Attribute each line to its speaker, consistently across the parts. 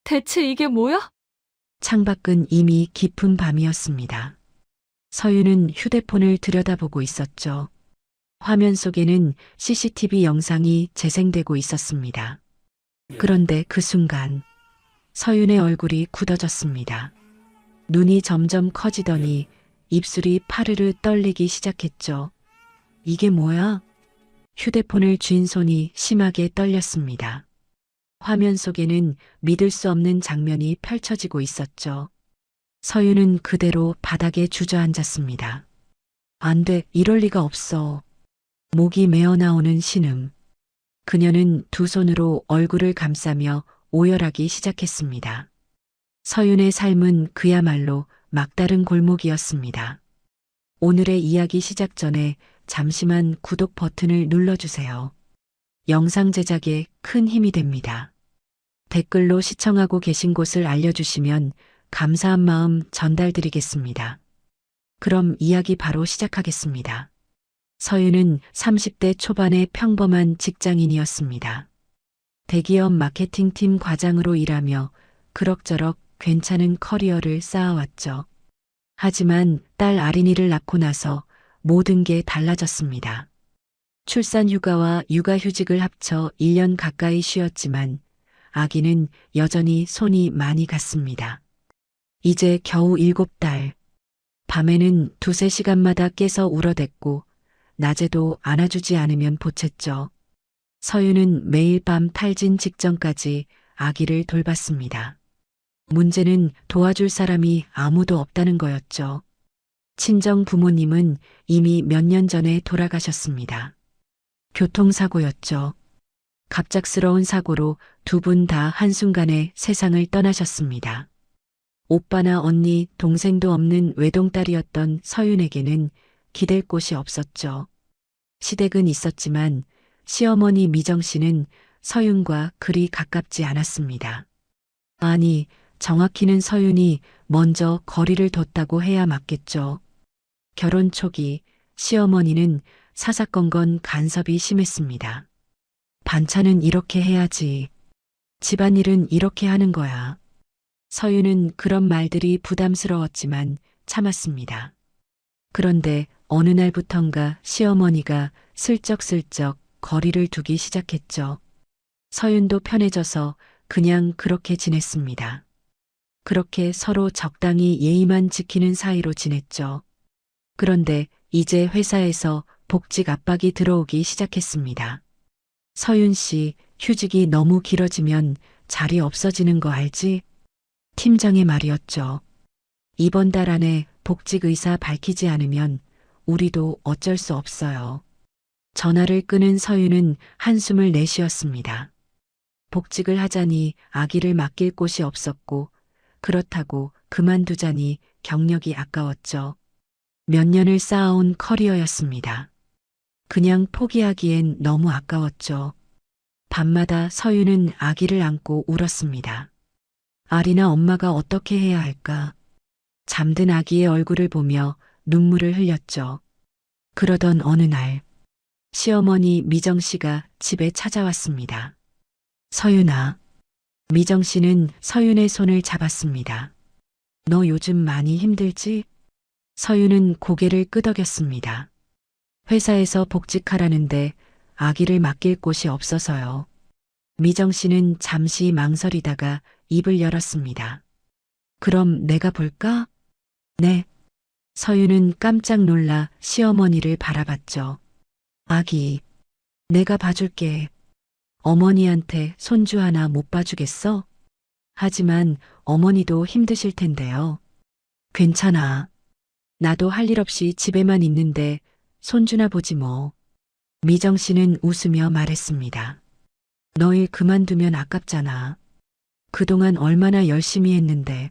Speaker 1: 대체 이게 뭐야?
Speaker 2: 창밖은 이미 깊은 밤이었습니다. 서윤은 휴대폰을 들여다보고 있었죠. 화면 속에는 CCTV 영상이 재생되고 있었습니다. 그런데 그 순간 서윤의 얼굴이 굳어졌습니다. 눈이 점점 커지더니 입술이 파르르 떨리기 시작했죠. 이게 뭐야? 휴대폰을 쥔 손이 심하게 떨렸습니다. 화면 속에는 믿을 수 없는 장면이 펼쳐지고 있었죠. 서윤은 그대로 바닥에 주저앉았습니다. 안 돼, 이럴 리가 없어. 목이 메어 나오는 신음. 그녀는 두 손으로 얼굴을 감싸며 오열하기 시작했습니다. 서윤의 삶은 그야말로 막다른 골목이었습니다. 오늘의 이야기 시작 전에 잠시만 구독 버튼을 눌러주세요. 영상 제작에 큰 힘이 됩니다. 댓글로 시청하고 계신 곳을 알려주시면 감사한 마음 전달드리겠습니다. 그럼 이야기 바로 시작하겠습니다. 서윤은 30대 초반의 평범한 직장인이었습니다. 대기업 마케팅팀 과장으로 일하며 그럭저럭 괜찮은 커리어를 쌓아왔죠. 하지만 딸 아린이를 낳고 나서 모든 게 달라졌습니다. 출산 휴가와 육아휴직을 합쳐 1년 가까이 쉬었지만 아기는 여전히 손이 많이 갔습니다. 이제 겨우 7달. 밤에는 두세 시간마다 깨서 울어댔고 낮에도 안아주지 않으면 보챘죠. 서윤은 매일 밤 탈진 직전까지 아기를 돌봤습니다. 문제는 도와줄 사람이 아무도 없다는 거였죠. 친정 부모님은 이미 몇 년 전에 돌아가셨습니다. 교통사고였죠. 갑작스러운 사고로 두 분 다 한순간에 세상을 떠나셨습니다. 오빠나 언니, 동생도 없는 외동딸이었던 서윤에게는 기댈 곳이 없었죠. 시댁은 있었지만 시어머니 미정 씨는 서윤과 그리 가깝지 않았습니다. 아니, 정확히는 서윤이 먼저 거리를 뒀다고 해야 맞겠죠. 결혼 초기 시어머니는 사사건건 간섭이 심했습니다. 반찬은 이렇게 해야지. 집안일은 이렇게 하는 거야. 서윤은 그런 말들이 부담스러웠지만 참았습니다. 그런데 어느 날부턴가 시어머니가 슬쩍슬쩍 거리를 두기 시작했죠. 서윤도 편해져서 그냥 그렇게 지냈습니다. 그렇게 서로 적당히 예의만 지키는 사이로 지냈죠. 그런데 이제 회사에서 복직 압박이 들어오기 시작했습니다. 서윤 씨, 휴직이 너무 길어지면 자리 없어지는 거 알지? 팀장의 말이었죠. 이번 달 안에 복직 의사 밝히지 않으면 우리도 어쩔 수 없어요. 전화를 끊은 서윤은 한숨을 내쉬었습니다. 복직을 하자니 아기를 맡길 곳이 없었고 그렇다고 그만두자니 경력이 아까웠죠. 몇 년을 쌓아온 커리어였습니다. 그냥 포기하기엔 너무 아까웠죠. 밤마다 서윤은 아기를 안고 울었습니다. 아리나 엄마가 어떻게 해야 할까? 잠든 아기의 얼굴을 보며 눈물을 흘렸죠. 그러던 어느 날 시어머니 미정 씨가 집에 찾아왔습니다. 서윤아. 미정 씨는 서윤의 손을 잡았습니다. 너 요즘 많이 힘들지? 서윤은 고개를 끄덕였습니다. 회사에서 복직하라는데 아기를 맡길 곳이 없어서요. 미정 씨는 잠시 망설이다가 입을 열었습니다. 그럼 내가 볼까? 네. 서윤은 깜짝 놀라 시어머니를 바라봤죠. 아기, 내가 봐줄게. 어머니한테 손주 하나 못 봐주겠어? 하지만 어머니도 힘드실 텐데요. 괜찮아. 나도 할 일 없이 집에만 있는데 손주나 보지 뭐. 미정 씨는 웃으며 말했습니다. 너 일 그만두면 아깝잖아. 그동안 얼마나 열심히 했는데.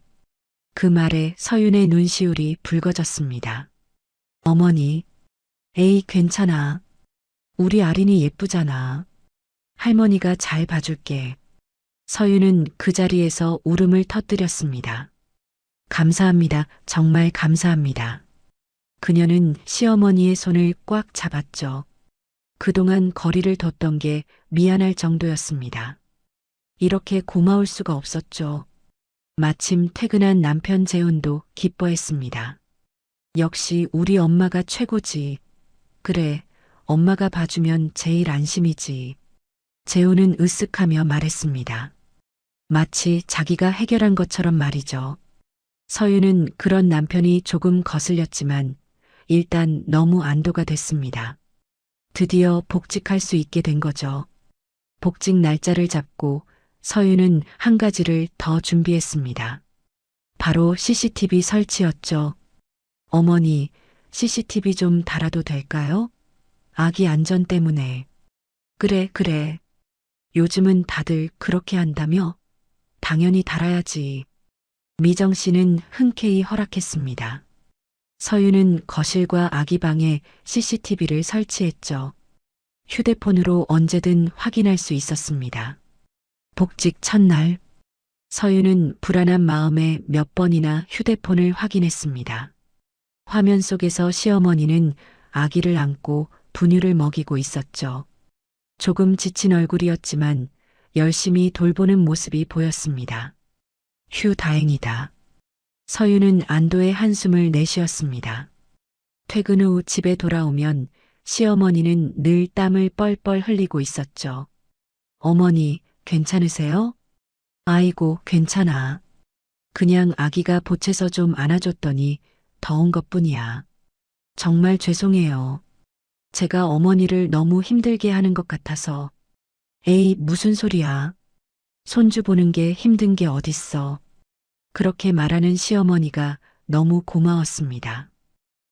Speaker 2: 그 말에 서윤의 눈시울이 붉어졌습니다. 어머니, 에이 괜찮아. 우리 아린이 예쁘잖아. 할머니가 잘 봐줄게. 서윤은 그 자리에서 울음을 터뜨렸습니다. 감사합니다. 정말 감사합니다. 그녀는 시어머니의 손을 꽉 잡았죠. 그동안 거리를 뒀던 게 미안할 정도였습니다. 이렇게 고마울 수가 없었죠. 마침 퇴근한 남편 재훈도 기뻐했습니다. 역시 우리 엄마가 최고지. 그래, 엄마가 봐주면 제일 안심이지. 재훈은 으쓱하며 말했습니다. 마치 자기가 해결한 것처럼 말이죠. 서유는 그런 남편이 조금 거슬렸지만 일단 너무 안도가 됐습니다. 드디어 복직할 수 있게 된 거죠. 복직 날짜를 잡고 서유는 한 가지를 더 준비했습니다. 바로 CCTV 설치였죠. 어머니, CCTV 좀 달아도 될까요? 아기 안전 때문에. 그래, 그래. 요즘은 다들 그렇게 한다며? 당연히 달아야지. 미정 씨는 흔쾌히 허락했습니다. 서유는 거실과 아기 방에 CCTV를 설치했죠. 휴대폰으로 언제든 확인할 수 있었습니다. 복직 첫날, 서유는 불안한 마음에 몇 번이나 휴대폰을 확인했습니다. 화면 속에서 시어머니는 아기를 안고 분유를 먹이고 있었죠. 조금 지친 얼굴이었지만 열심히 돌보는 모습이 보였습니다. 휴, 다행이다. 서유는 안도의 한숨을 내쉬었습니다. 퇴근 후 집에 돌아오면 시어머니는 늘 땀을 뻘뻘 흘리고 있었죠. 어머니, 괜찮으세요? 아이고, 괜찮아. 그냥 아기가 보채서 좀 안아줬더니 더운 것뿐이야. 정말 죄송해요. 제가 어머니를 너무 힘들게 하는 것 같아서. 에이, 무슨 소리야. 손주 보는 게 힘든 게 어딨어. 그렇게 말하는 시어머니가 너무 고마웠습니다.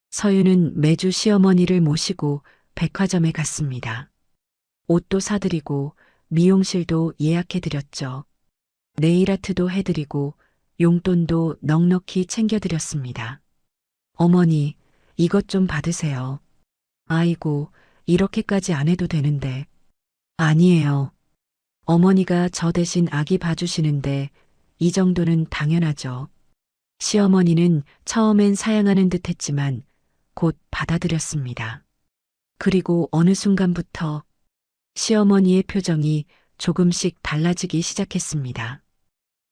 Speaker 2: 서유는 매주 시어머니를 모시고 백화점에 갔습니다. 옷도 사드리고 미용실도 예약해드렸죠. 네일아트도 해드리고 용돈도 넉넉히 챙겨드렸습니다. 어머니, 이것 좀 받으세요. 아이고, 이렇게까지 안 해도 되는데. 아니에요. 어머니가 저 대신 아기 봐주시는데 이 정도는 당연하죠. 시어머니는 처음엔 사양하는 듯 했지만 곧 받아들였습니다. 그리고 어느 순간부터 시어머니의 표정이 조금씩 달라지기 시작했습니다.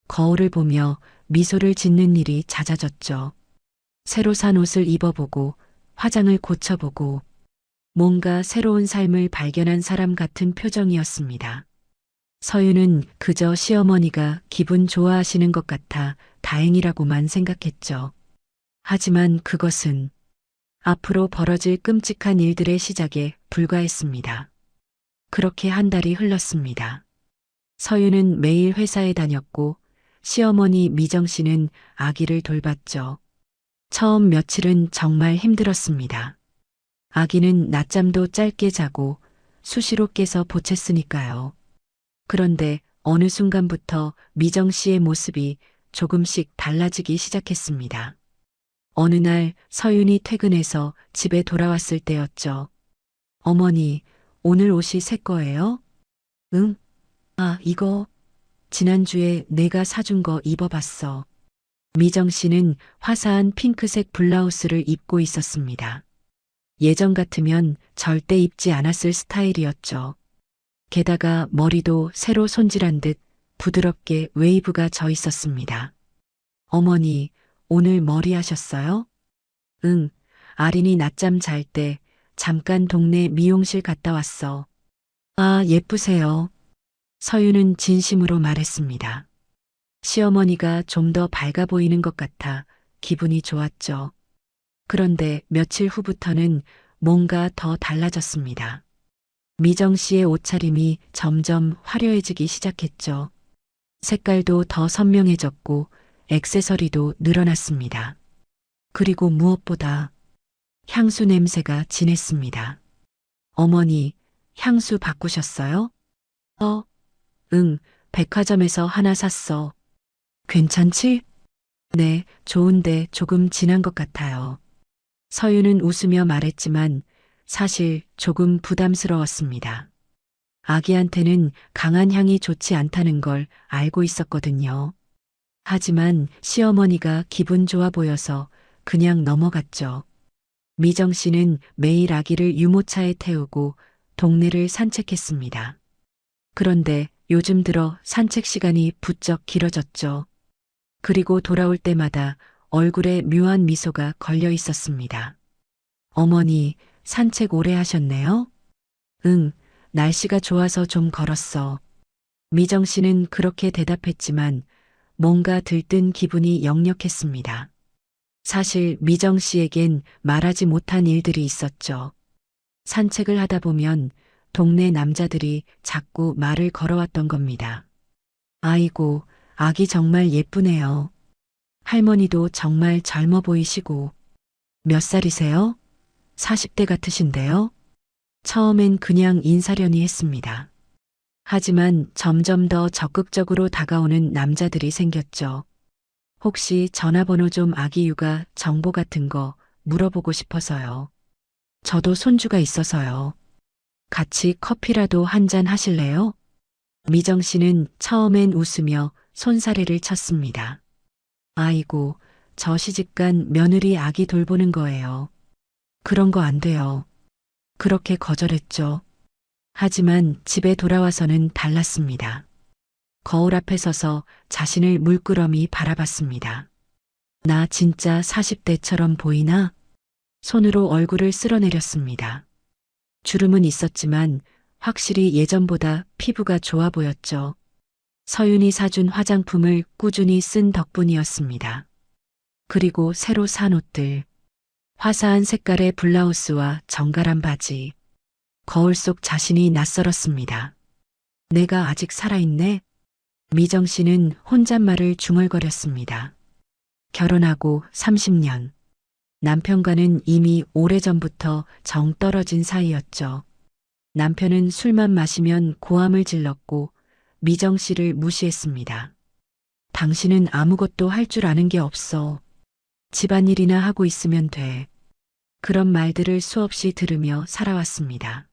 Speaker 2: 거울을 보며 미소를 짓는 일이 잦아졌죠. 새로 산 옷을 입어보고 화장을 고쳐보고 뭔가 새로운 삶을 발견한 사람 같은 표정이었습니다. 서유는 그저 시어머니가 기분 좋아하시는 것 같아 다행이라고만 생각했죠. 하지만 그것은 앞으로 벌어질 끔찍한 일들의 시작에 불과했습니다. 그렇게 한 달이 흘렀습니다. 서유는 매일 회사에 다녔고 시어머니 미정 씨는 아기를 돌봤죠. 처음 며칠은 정말 힘들었습니다. 아기는 낮잠도 짧게 자고 수시로 깨서 보챘으니까요. 그런데 어느 순간부터 미정 씨의 모습이 조금씩 달라지기 시작했습니다. 어느 날 서윤이 퇴근해서 집에 돌아왔을 때였죠. 어머니, 오늘 옷이 새 거예요? 응? 아, 이거 지난주에 내가 사준 거 입어봤어. 미정 씨는 화사한 핑크색 블라우스를 입고 있었습니다. 예전 같으면 절대 입지 않았을 스타일이었죠. 게다가 머리도 새로 손질한 듯 부드럽게 웨이브가 져 있었습니다. 어머니, 오늘 머리 하셨어요? 응, 아린이 낮잠 잘 때 잠깐 동네 미용실 갔다 왔어. 아, 예쁘세요. 서유는 진심으로 말했습니다. 시어머니가 좀 더 밝아 보이는 것 같아 기분이 좋았죠. 그런데 며칠 후부터는 뭔가 더 달라졌습니다. 미정 씨의 옷차림이 점점 화려해지기 시작했죠. 색깔도 더 선명해졌고 액세서리도 늘어났습니다. 그리고 무엇보다 향수 냄새가 진했습니다. 어머니, 향수 바꾸셨어요? 응, 백화점에서 하나 샀어. 괜찮지? 네, 좋은데 조금 진한 것 같아요. 서유는 웃으며 말했지만 사실 조금 부담스러웠습니다. 아기한테는 강한 향이 좋지 않다는 걸 알고 있었거든요. 하지만 시어머니가 기분 좋아 보여서 그냥 넘어갔죠. 미정 씨는 매일 아기를 유모차에 태우고 동네를 산책했습니다. 그런데 요즘 들어 산책 시간이 부쩍 길어졌죠. 그리고 돌아올 때마다 얼굴에 묘한 미소가 걸려 있었습니다. 어머니, 산책 오래 하셨네요? 응, 날씨가 좋아서 좀 걸었어. 미정 씨는 그렇게 대답했지만 뭔가 들뜬 기분이 역력했습니다. 사실 미정 씨에겐 말하지 못한 일들이 있었죠. 산책을 하다 보면 동네 남자들이 자꾸 말을 걸어왔던 겁니다. 아이고, 아기 정말 예쁘네요. 할머니도 정말 젊어 보이시고. 몇 살이세요? 40대 같으신데요? 처음엔 그냥 인사려니 했습니다. 하지만 점점 더 적극적으로 다가오는 남자들이 생겼죠. 혹시 전화번호 좀 아기 육아 정보 같은 거 물어보고 싶어서요. 저도 손주가 있어서요. 같이 커피라도 한 잔 하실래요? 미정 씨는 처음엔 웃으며 손사래를 쳤습니다. 아이고, 저 시집간 며느리 아기 돌보는 거예요. 그런 거 안 돼요. 그렇게 거절했죠. 하지만 집에 돌아와서는 달랐습니다. 거울 앞에 서서 자신을 물끄러미 바라봤습니다. 나 진짜 40대처럼 보이나? 손으로 얼굴을 쓸어내렸습니다. 주름은 있었지만 확실히 예전보다 피부가 좋아 보였죠. 서윤이 사준 화장품을 꾸준히 쓴 덕분이었습니다. 그리고 새로 산 옷들, 화사한 색깔의 블라우스와 정갈한 바지. 거울 속 자신이 낯설었습니다. 내가 아직 살아있네? 미정 씨는 혼잣말을 중얼거렸습니다. 결혼하고 30년. 남편과는 이미 오래전부터 정 떨어진 사이였죠. 남편은 술만 마시면 고함을 질렀고 미정 씨를 무시했습니다. 당신은 아무것도 할 줄 아는 게 없어. 집안일이나 하고 있으면 돼. 그런 말들을 수없이 들으며 살아왔습니다.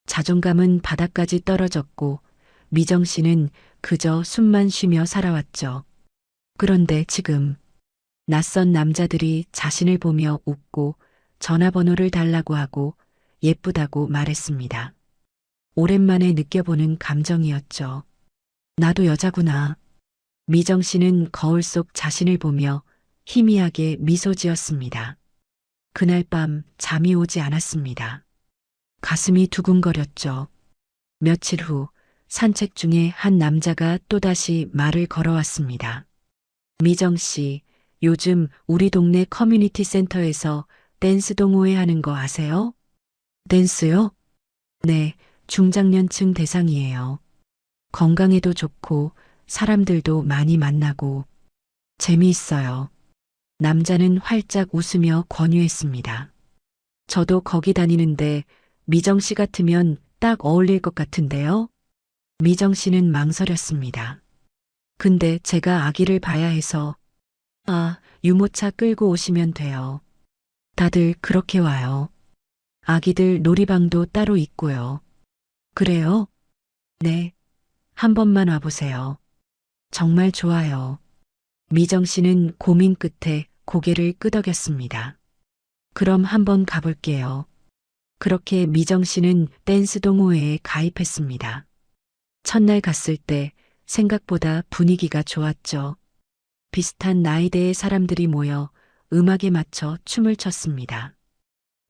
Speaker 2: 자존감은 바닥까지 떨어졌고 미정 씨는 그저 숨만 쉬며 살아왔죠. 그런데 지금 낯선 남자들이 자신을 보며 웃고 전화번호를 달라고 하고 예쁘다고 말했습니다. 오랜만에 느껴보는 감정이었죠. 나도 여자구나. 미정 씨는 거울 속 자신을 보며 희미하게 미소 지었습니다. 그날 밤 잠이 오지 않았습니다. 가슴이 두근거렸죠. 며칠 후 산책 중에 한 남자가 또다시 말을 걸어왔습니다. 미정 씨, 요즘 우리 동네 커뮤니티 센터에서 댄스 동호회 하는 거 아세요? 댄스요? 네, 중장년층 대상이에요. 건강에도 좋고 사람들도 많이 만나고 재미있어요. 남자는 활짝 웃으며 권유했습니다. 저도 거기 다니는데 미정 씨 같으면 딱 어울릴 것 같은데요? 미정 씨는 망설였습니다. 근데 제가 아기를 봐야 해서. 아, 유모차 끌고 오시면 돼요. 다들 그렇게 와요. 아기들 놀이방도 따로 있고요. 그래요? 네. 한 번만 와보세요. 정말 좋아요. 미정 씨는 고민 끝에 고개를 끄덕였습니다. 그럼 한번 가볼게요. 그렇게 미정 씨는 댄스 동호회에 가입했습니다. 첫날 갔을 때 생각보다 분위기가 좋았죠. 비슷한 나이대의 사람들이 모여 음악에 맞춰 춤을 췄습니다.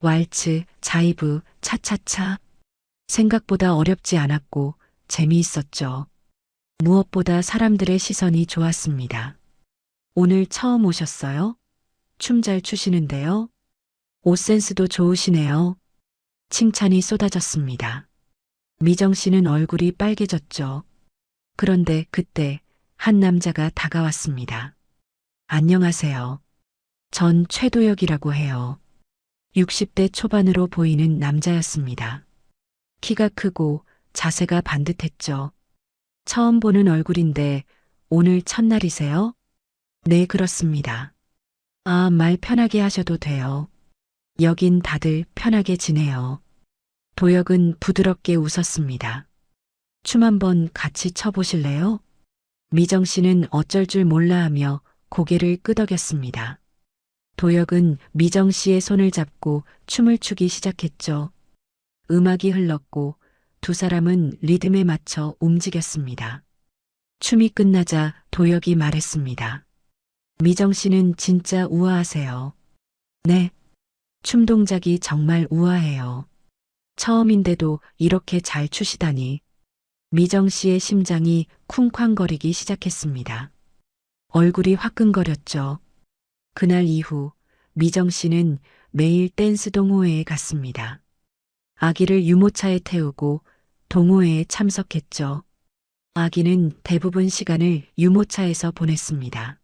Speaker 2: 왈츠, 자이브, 차차차. 생각보다 어렵지 않았고 재미있었죠. 무엇보다 사람들의 시선이 좋았습니다. 오늘 처음 오셨어요? 춤 잘 추시는데요? 옷 센스도 좋으시네요. 칭찬이 쏟아졌습니다. 미정 씨는 얼굴이 빨개졌죠. 그런데 그때 한 남자가 다가왔습니다. 안녕하세요. 전 최도혁이라고 해요. 60대 초반으로 보이는 남자였습니다. 키가 크고 자세가 반듯했죠. 처음 보는 얼굴인데 오늘 첫날이세요? 네, 그렇습니다. 아, 말 편하게 하셔도 돼요. 여긴 다들 편하게 지내요. 도혁은 부드럽게 웃었습니다. 춤 한번 같이 춰보실래요? 미정 씨는 어쩔 줄 몰라 하며 고개를 끄덕였습니다. 도혁은 미정 씨의 손을 잡고 춤을 추기 시작했죠. 음악이 흘렀고 두 사람은 리듬에 맞춰 움직였습니다. 춤이 끝나자 도혁이 말했습니다. 미정 씨는 진짜 우아하세요. 네. 춤 동작이 정말 우아해요. 처음인데도 이렇게 잘 추시다니. 미정 씨의 심장이 쿵쾅거리기 시작했습니다. 얼굴이 화끈거렸죠. 그날 이후 미정 씨는 매일 댄스 동호회에 갔습니다. 아기를 유모차에 태우고 동호회에 참석했죠. 아기는 대부분 시간을 유모차에서 보냈습니다.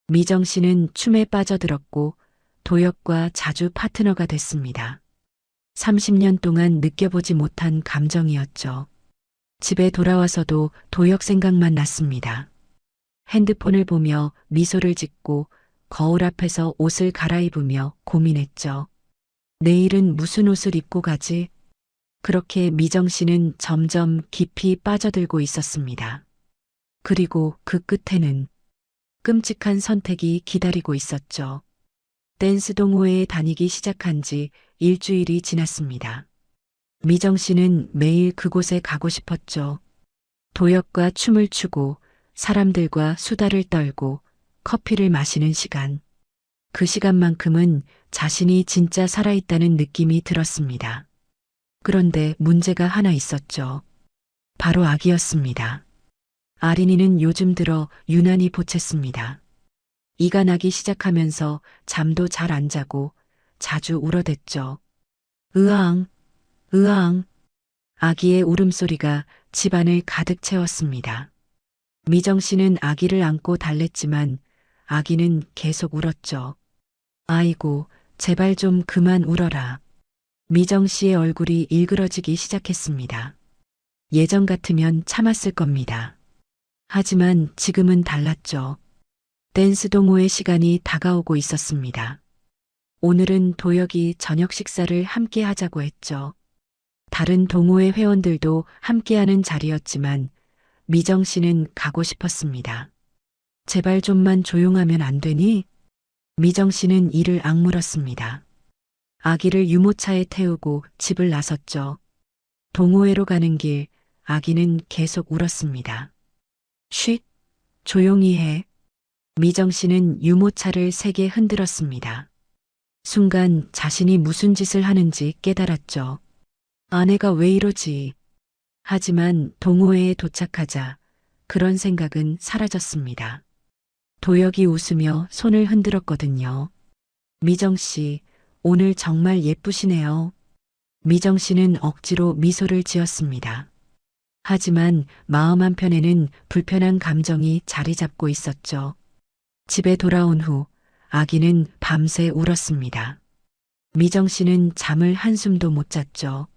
Speaker 2: 미정 씨는 춤에 빠져들었고 도혁과 자주 파트너가 됐습니다. 30년 동안 느껴보지 못한 감정이었죠. 집에 돌아와서도 도혁 생각만 났습니다. 핸드폰을 보며 미소를 짓고 거울 앞에서 옷을 갈아입으며 고민했죠. 내일은 무슨 옷을 입고 가지? 그렇게 미정 씨는 점점 깊이 빠져들고 있었습니다. 그리고 그 끝에는 끔찍한 선택이 기다리고 있었죠. 댄스 동호회에 다니기 시작한 지 일주일이 지났습니다. 미정 씨는 매일 그곳에 가고 싶었죠. 도혁과 춤을 추고 사람들과 수다를 떨고 커피를 마시는 시간. 그 시간만큼은 자신이 진짜 살아있다는 느낌이 들었습니다. 그런데 문제가 하나 있었죠. 바로 아기였습니다. 아린이는 요즘 들어 유난히 보챘습니다. 이가 나기 시작하면서 잠도 잘 안 자고 자주 울어댔죠. 으앙, 으앙. 아기의 울음소리가 집안을 가득 채웠습니다. 미정 씨는 아기를 안고 달랬지만 아기는 계속 울었죠. 아이고, 제발 좀 그만 울어라. 미정 씨의 얼굴이 일그러지기 시작했습니다. 예전 같으면 참았을 겁니다. 하지만 지금은 달랐죠. 댄스 동호회 시간이 다가오고 있었습니다. 오늘은 도혁이 저녁 식사를 함께 하자고 했죠. 다른 동호회 회원들도 함께하는 자리였지만 미정 씨는 가고 싶었습니다. 제발 좀만 조용하면 안 되니? 미정 씨는 이를 악물었습니다. 아기를 유모차에 태우고 집을 나섰죠. 동호회로 가는 길, 아기는 계속 울었습니다. 쉿, 조용히 해. 미정 씨는 유모차를 세게 흔들었습니다. 순간 자신이 무슨 짓을 하는지 깨달았죠. 아내가 왜 이러지? 하지만 동호회에 도착하자 그런 생각은 사라졌습니다. 도혁이 웃으며 손을 흔들었거든요. 미정 씨, 오늘 정말 예쁘시네요. 미정 씨는 억지로 미소를 지었습니다. 하지만 마음 한편에는 불편한 감정이 자리 잡고 있었죠. 집에 돌아온 후 아기는 밤새 울었습니다. 미정 씨는 잠을 한숨도 못 잤죠.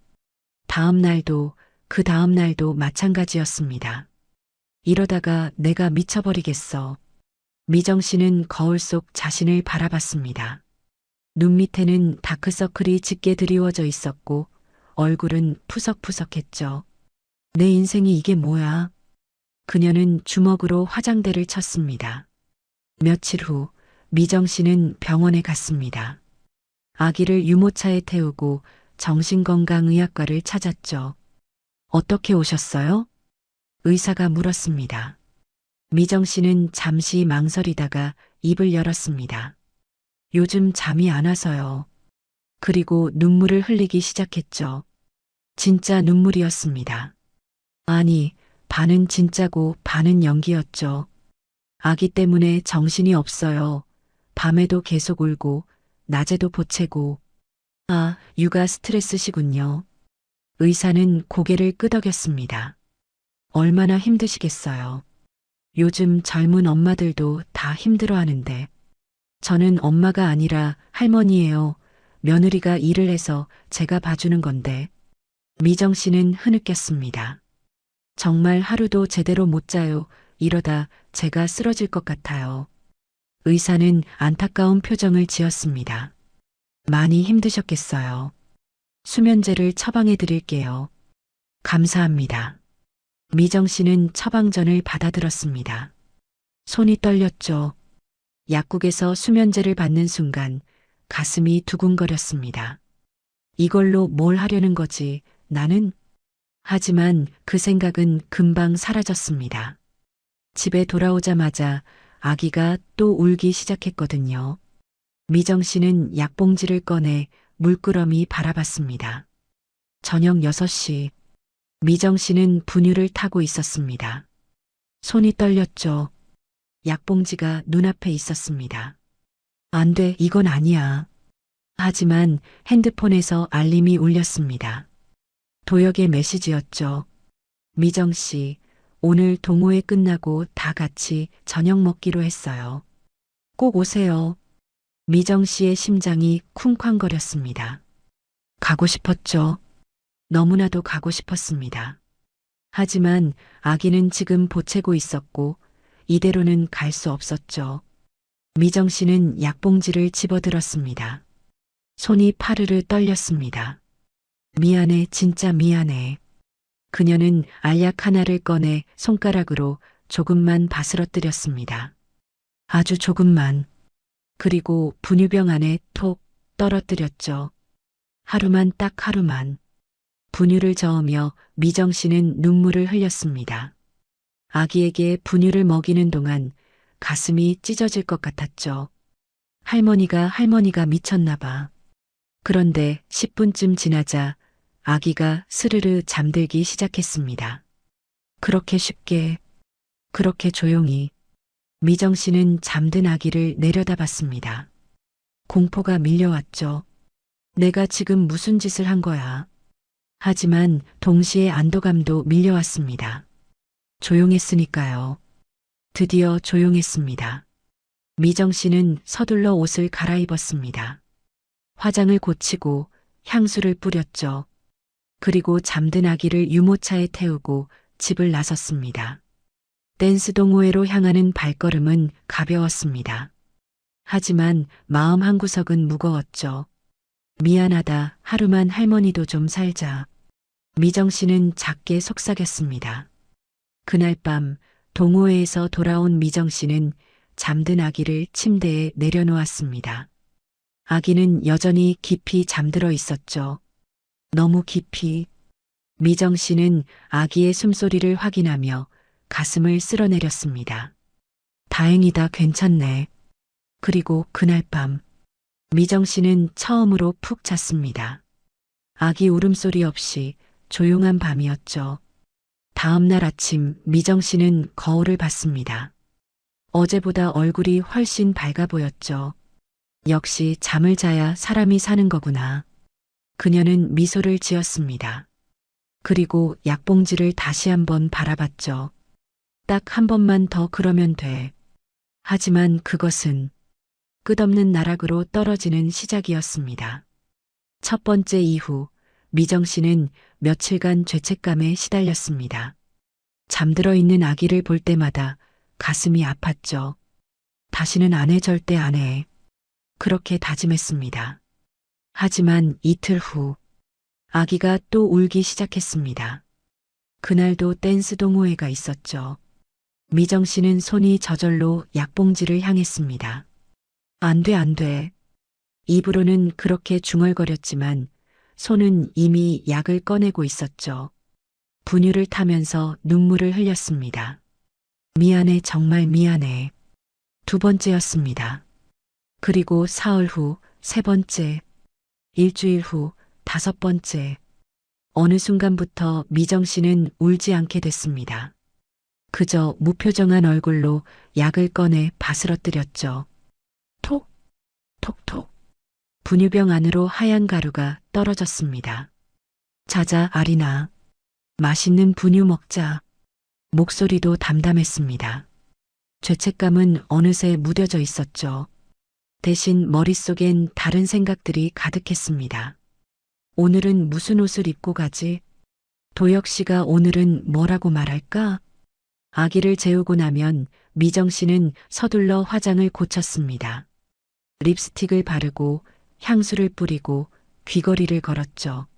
Speaker 2: 다음 날도 그 다음 날도 마찬가지였습니다. 이러다가 내가 미쳐버리겠어. 미정 씨는 거울 속 자신을 바라봤습니다. 눈 밑에는 다크서클이 짙게 드리워져 있었고 얼굴은 푸석푸석했죠. 내 인생이 이게 뭐야? 그녀는 주먹으로 화장대를 쳤습니다. 며칠 후 미정 씨는 병원에 갔습니다. 아기를 유모차에 태우고 정신건강의학과를 찾았죠. 어떻게 오셨어요? 의사가 물었습니다. 미정 씨는 잠시 망설이다가 입을 열었습니다. 요즘 잠이 안 와서요. 그리고 눈물을 흘리기 시작했죠. 진짜 눈물이었습니다. 아니, 반은 진짜고 반은 연기였죠. 아기 때문에 정신이 없어요. 밤에도 계속 울고, 낮에도 보채고. 아, 육아 스트레스시군요. 의사는 고개를 끄덕였습니다. 얼마나 힘드시겠어요. 요즘 젊은 엄마들도 다 힘들어하는데. 저는 엄마가 아니라 할머니예요. 며느리가 일을 해서 제가 봐주는 건데. 미정 씨는 흐느꼈습니다. 정말 하루도 제대로 못 자요. 이러다 제가 쓰러질 것 같아요. 의사는 안타까운 표정을 지었습니다. 많이 힘드셨겠어요. 수면제를 처방해 드릴게요. 감사합니다. 미정 씨는 처방전을 받아들었습니다. 손이 떨렸죠. 약국에서 수면제를 받는 순간 가슴이 두근거렸습니다. 이걸로 뭘 하려는 거지? 나는 하지만 그 생각은 금방 사라졌습니다. 집에 돌아오자마자 아기가 또 울기 시작했거든요. 미정 씨는 약봉지를 꺼내 물끄러미 바라봤습니다. 저녁 6시, 미정 씨는 분유를 타고 있었습니다. 손이 떨렸죠. 약봉지가 눈앞에 있었습니다. 안 돼, 이건 아니야. 하지만 핸드폰에서 알림이 울렸습니다. 도역의 메시지였죠. 미정 씨, 오늘 동호회 끝나고 다 같이 저녁 먹기로 했어요. 꼭 오세요. 미정 씨의 심장이 쿵쾅거렸습니다. 가고 싶었죠. 너무나도 가고 싶었습니다. 하지만 아기는 지금 보채고 있었고 이대로는 갈 수 없었죠. 미정 씨는 약봉지를 집어들었습니다. 손이 파르르 떨렸습니다. 미안해, 진짜 미안해. 그녀는 알약 하나를 꺼내 손가락으로 조금만 바스러뜨렸습니다. 아주 조금만. 그리고 분유병 안에 톡 떨어뜨렸죠. 하루만, 딱 하루만. 분유를 저으며 미정 씨는 눈물을 흘렸습니다. 아기에게 분유를 먹이는 동안 가슴이 찢어질 것 같았죠. 할머니가 미쳤나 봐. 그런데 10분쯤 지나자 아기가 스르르 잠들기 시작했습니다. 그렇게 쉽게, 그렇게 조용히 미정 씨는 잠든 아기를 내려다봤습니다. 공포가 밀려왔죠. 내가 지금 무슨 짓을 한 거야. 하지만 동시에 안도감도 밀려왔습니다. 조용했으니까요. 드디어 조용했습니다. 미정 씨는 서둘러 옷을 갈아입었습니다. 화장을 고치고 향수를 뿌렸죠. 그리고 잠든 아기를 유모차에 태우고 집을 나섰습니다. 댄스 동호회로 향하는 발걸음은 가벼웠습니다. 하지만 마음 한구석은 무거웠죠. 미안하다, 하루만 할머니도 좀 살자. 미정 씨는 작게 속삭였습니다. 그날 밤 동호회에서 돌아온 미정 씨는 잠든 아기를 침대에 내려놓았습니다. 아기는 여전히 깊이 잠들어 있었죠. 너무 깊이. 미정 씨는 아기의 숨소리를 확인하며 가슴을 쓸어내렸습니다. 다행이다, 괜찮네. 그리고 그날 밤 미정 씨는 처음으로 푹 잤습니다. 아기 울음소리 없이 조용한 밤이었죠. 다음 날 아침 미정 씨는 거울을 봤습니다. 어제보다 얼굴이 훨씬 밝아 보였죠. 역시 잠을 자야 사람이 사는 거구나. 그녀는 미소를 지었습니다. 그리고 약봉지를 다시 한번 바라봤죠. 딱 한 번만 더 그러면 돼. 하지만 그것은 끝없는 나락으로 떨어지는 시작이었습니다. 첫 번째 이후 미정 씨는 며칠간 죄책감에 시달렸습니다. 잠들어 있는 아기를 볼 때마다 가슴이 아팠죠. 다시는 안 해, 절대 안 해. 그렇게 다짐했습니다. 하지만 이틀 후 아기가 또 울기 시작했습니다. 그날도 댄스 동호회가 있었죠. 미정 씨는 손이 저절로 약봉지를 향했습니다. 안 돼, 안 돼. 입으로는 그렇게 중얼거렸지만 손은 이미 약을 꺼내고 있었죠. 분유를 타면서 눈물을 흘렸습니다. 미안해, 정말 미안해. 두 번째였습니다. 그리고 사흘 후 세 번째, 일주일 후 다섯 번째. 어느 순간부터 미정 씨는 울지 않게 됐습니다. 그저 무표정한 얼굴로 약을 꺼내 바스러뜨렸죠. 톡, 톡톡. 분유병 안으로 하얀 가루가 떨어졌습니다. 자자, 아리나. 맛있는 분유 먹자. 목소리도 담담했습니다. 죄책감은 어느새 무뎌져 있었죠. 대신 머릿속엔 다른 생각들이 가득했습니다. 오늘은 무슨 옷을 입고 가지? 도혁 씨가 오늘은 뭐라고 말할까? 아기를 재우고 나면 미정 씨는 서둘러 화장을 고쳤습니다. 립스틱을 바르고 향수를 뿌리고 귀걸이를 걸었죠.